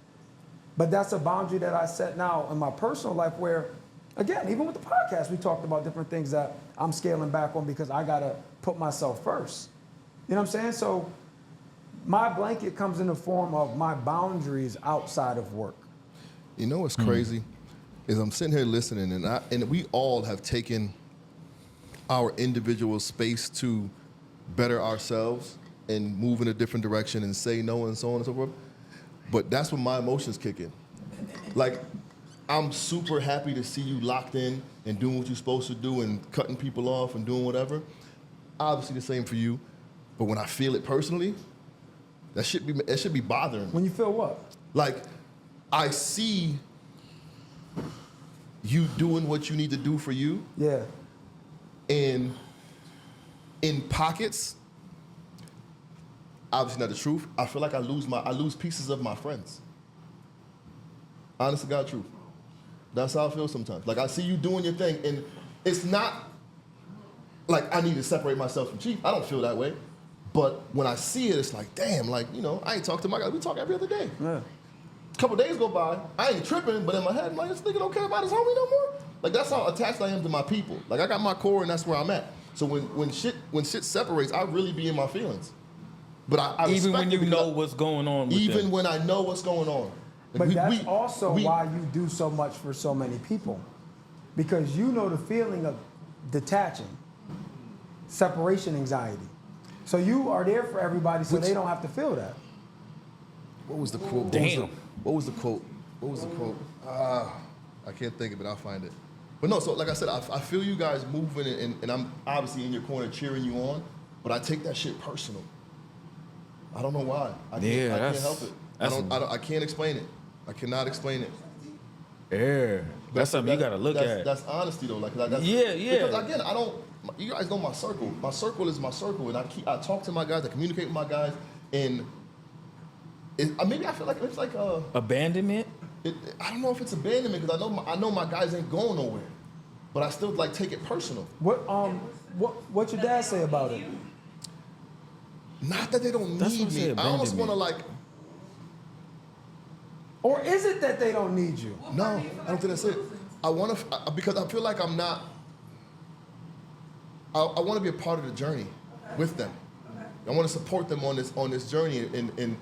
but that's a boundary that I set now in my personal life where, again, even with the podcast, we talked about different things that I'm scaling back on because I gotta put myself first. You know what I'm saying? So my blanket comes in the form of my boundaries outside of work. You know what's crazy? Is I'm sitting here listening, and we all have taken our individual space to better ourselves and move in a different direction and say no and so on and so forth. But that's when my emotions kick in. Like, I'm super happy to see you locked in and doing what you're supposed to do and cutting people off and doing whatever. Obviously the same for you. But when I feel it personally, that should be bothering me. When you feel what? Like, I see you doing what you need to do for you. Yeah. And in pockets, obviously not the truth, I feel like I lose pieces of my friends. Honest to God truth. That's how I feel sometimes. Like I see you doing your thing, and it's not like I need to separate myself from Chief. I don't feel that way. But when I see it, it's like, damn, like, you know, I ain't talk to my guy. We talk every other day. Yeah. A couple days go by, I ain't tripping, but in my head, I'm like, this nigga don't care about his homie no more. Like that's how attached I am to my people. Like I got my core, and that's where I'm at. So when shit separates, I really be in my feelings. But I Even when respect it you because know what's going on with even them. when I know what's going on. But Like, that's also why you do so much for so many people. Because you know the feeling of detaching, separation anxiety. So you are there for everybody so they don't have to feel that. What was the quote? Damn. What was the quote? I can't think of it. I'll find it. But no, so like I said, I feel you guys moving, and I'm obviously in your corner cheering you on, but I take that shit personal. I don't know why. I can't help it. I can't explain it. I cannot explain it. Yeah. That's something you got to look at. That's honesty though. Like that's, Yeah. Because again, you guys know my circle. My circle is my circle, and I talk to my guys. I communicate with my guys, and maybe I feel like it's like Abandonment? I don't know if it's abandonment because I know my guys ain't going nowhere, but I still like take it personal. What your dad say about it? Not that they don't That's need what I say, me. I almost want to abandonment. Or is it that they don't need you? No, I don't think that's it. I want to because I feel like I'm not. I want to be a part of the journey with them. I want to support them on this journey, and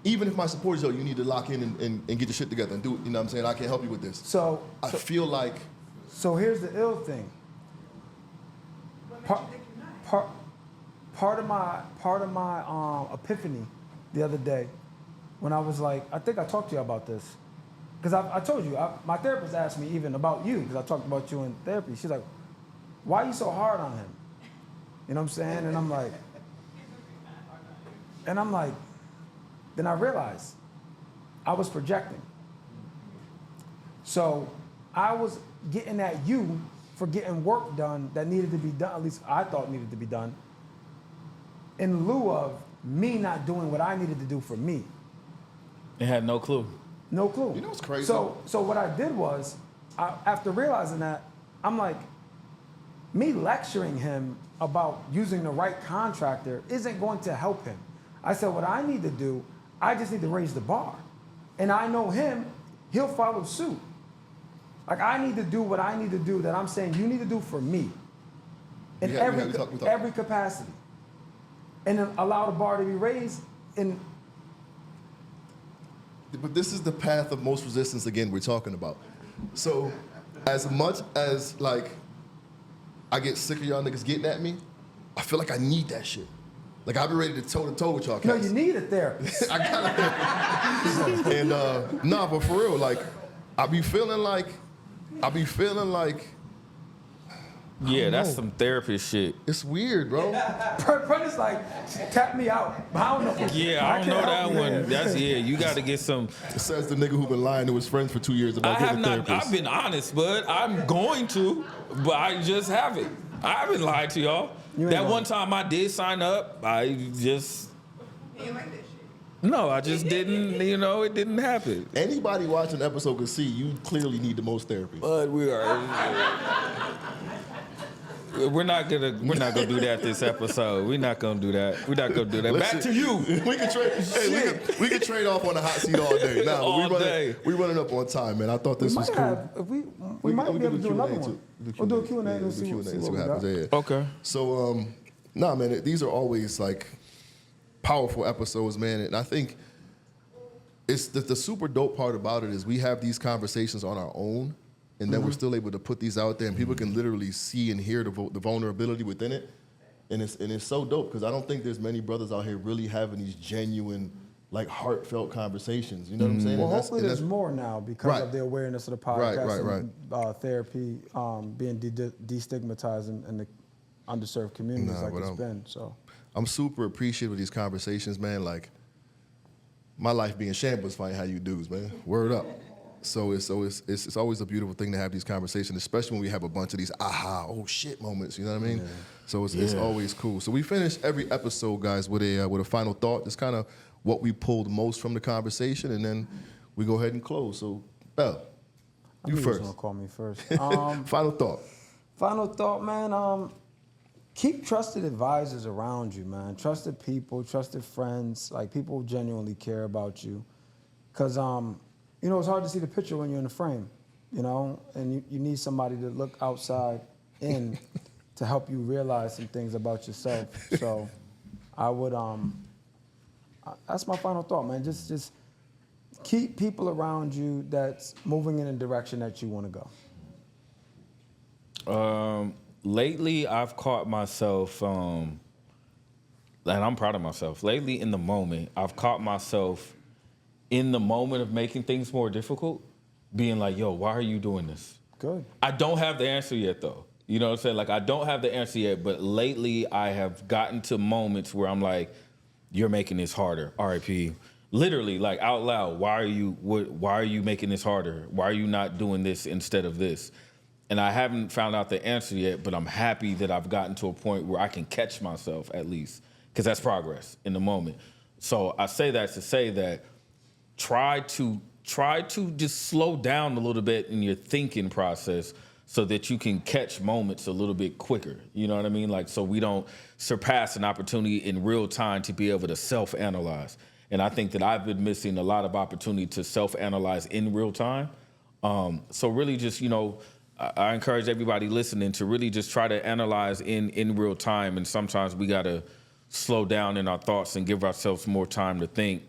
even if my support is, you need to lock in and get your shit together and do it. You know what I'm saying? I can't help you with this. So I feel like. So here's the ill thing. Part of my epiphany the other day, when I was like, I think I talked to you about this, because I told you, my therapist asked me even about you, because I talked about you in therapy. She's like, why are you so hard on him? You know what I'm saying? And I'm like, then I realized I was projecting. So I was getting at you for getting work done that needed to be done, at least I thought needed to be done, in lieu of me not doing what I needed to do for me. It had no clue. No clue. You know what's crazy? So what I did was, after realizing that, I'm like, me lecturing him about using the right contractor isn't going to help him. I said, what I need to do, I just need to raise the bar. And I know him, he'll follow suit. Like I need to do what I need to do that I'm saying you need to do for me. in every capacity, and then allow the bar to be raised. But this is the path of most resistance, again, we're talking about. So as much as, like, I get sick of y'all niggas getting at me, I feel like I need that shit. Like, I'll be ready to toe-to-toe with y'all cats. No, you need a therapist. I got it. And, nah, but for real, like, I be feeling like, Yeah, that's some therapist shit. it's weird, bro. Prentice like, tap me out. I don't know. Yeah, I don't know that one. That's you got to get some. It says the nigga who been lying to his friends for 2 years about I getting have a not. therapist. I've been honest, bud. I'm going to, but I just haven't. I haven't lied to y'all. That one time I did sign up, I just. No, I just didn't. You know, it didn't happen. Anybody watching the episode can see you clearly need the most therapy. But we are. We're not gonna do that this episode. We're not gonna do that. Back to you. We can trade. Hey, we can trade off on the hot seat all day. Nah, All day. We running up on time, man. I thought this was cool. We might be able to do another Q&A one. too. We'll do a Q&A and see Q&A, what we happens. got. Yeah. Okay. So, nah, man, these are always like powerful episodes, man. And I think it's the super dope part about it is we have these conversations on our own, and then we're still able to put these out there, and people can literally see and hear the vulnerability within it. And it's so dope because I don't think there's many brothers out here really having these genuine, like heartful conversations. You know what I'm saying? Well, hopefully there's more now because of the awareness of the podcast and therapy being destigmatized in the underserved communities it's been. So I'm super appreciative of these conversations, man. Like my life being shambles, fighting how you dudes, man. Word up. So it's always a beautiful thing to have these conversations, especially when we have a bunch of these oh shit moments. You know what I mean? Yeah. So it's always cool. So we finish every episode, guys, with a final thought. Just kind of what we pulled most from the conversation, and then we go ahead and close. So, Bell, you first. Gonna call me first. Final thought. Final thought, man. Keep trusted advisors around you, man. Trusted people, trusted friends, like people who genuinely care about you, because you know, it's hard to see the picture when you're in the frame, you know, and you need somebody to look outside in to help you realize some things about yourself. So I would, that's my final thought, man. Just keep people around you that's moving in a direction that you want to go. Lately, I've caught myself, and I'm proud of myself. Lately, in the moment, I've caught myself in the moment of making things more difficult, being like, yo, why are you doing this? Good. I don't have the answer yet, though. You know what I'm saying? Like, I don't have the answer yet, but lately I have gotten to moments where I'm like, you're making this harder, RIP. Literally, like out loud, why are you making this harder? Why are you not doing this instead of this? And I haven't found out the answer yet, but I'm happy that I've gotten to a point where I can catch myself at least, because that's progress in the moment. So I say that to say that try to just slow down a little bit in your thinking process so that you can catch moments a little bit quicker. You know what I mean? Like, so we don't surpass an opportunity in real time to be able to self-analyze. And I think that I've been missing a lot of opportunity to self-analyze in real time. So really just, you know, I encourage everybody listening to really just try to analyze in real time. And sometimes we got to slow down in our thoughts and give ourselves more time to think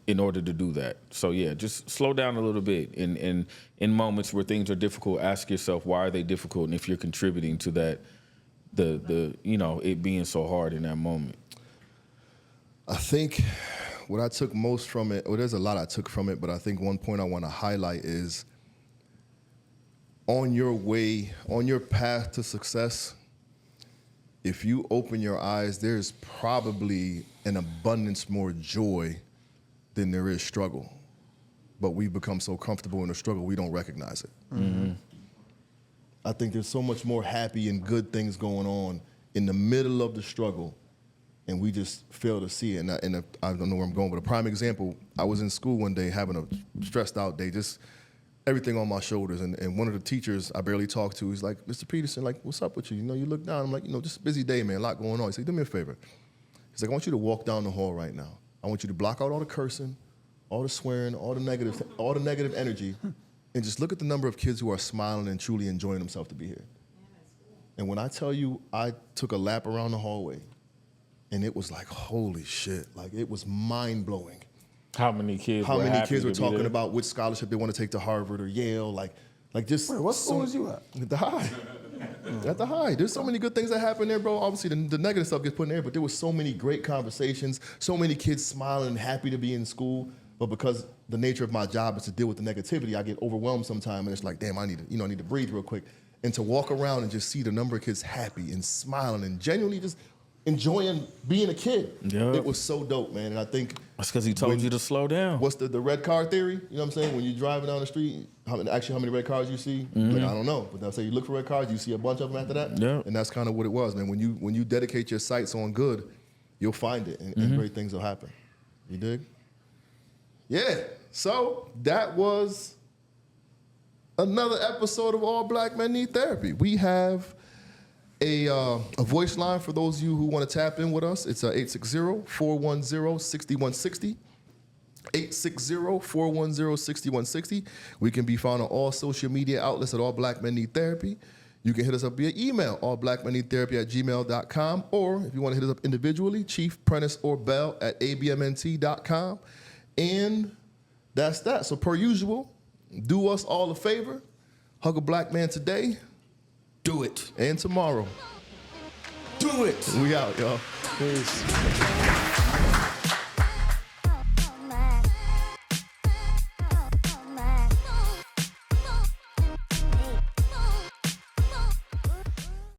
in order to do that. So yeah, just slow down a little bit. In moments where things are difficult, ask yourself, why are they difficult? And if you're contributing to that, the you know, it being so hard in that moment. I think what I took most from it, well, there's a lot I took from it, but I think one point I want to highlight is on your path to success, if you open your eyes, there's probably an abundance more joy than there is struggle. But we've become so comfortable in the struggle, we don't recognize it. Mm-hmm. I think there's so much more happy and good things going on in the middle of the struggle, and we just fail to see it. And I don't know where I'm going, but a prime example, I was in school one day having a stressed out day, just everything on my shoulders. And one of the teachers I barely talked to, he's like, Mr. Peterson, like, what's up with you? You know, you look down. I'm like, you know, just a busy day, man, a lot going on. He said, do me a favor. He's like, I want you to walk down the hall right now. I want you to block out all the cursing, all the swearing, all the negative energy, and just look at the number of kids who are smiling and truly enjoying themselves to be here. And when I tell you, I took a lap around the hallway, and it was like, holy shit. Like, it was mind-blowing. How many kids were talking about which scholarship they want to take to Harvard or Yale, like just. Wait, what school was you at? The High. At the High. There's so many good things that happen there, bro. Obviously, the negative stuff gets put in there, but there was so many great conversations, so many kids smiling and happy to be in school. But because the nature of my job is to deal with the negativity, I get overwhelmed sometimes, and it's like, damn, I need to breathe real quick. And to walk around and just see the number of kids happy and smiling and genuinely just enjoying being a kid. Yep. It was so dope, man. And I think that's because he told you to slow down. What's the red car theory? You know what I'm saying? When you're driving down the street, how many red cars you see? Like, I don't know. But they'll say you look for red cars, you see a bunch of them after that. Yeah. And that's kind of what it was, man. When you dedicate your sights on good, you'll find it and great things will happen. You dig? Yeah. So that was another episode of All Black Men Need Therapy. We have a voice line for those of you who want to tap in with us. It's 860-410-6160. 860-410-6160. We can be found on all social media outlets at All Black Men Need Therapy. You can hit us up via email, allblackmenneedtherapy@gmail.com, or if you want to hit us up individually, Chief, Prentice, or Bell at abmnt.com. And that's that. So per usual, do us all a favor. Hug a black man today. Do it. And tomorrow. Do it. We out, y'all. Peace.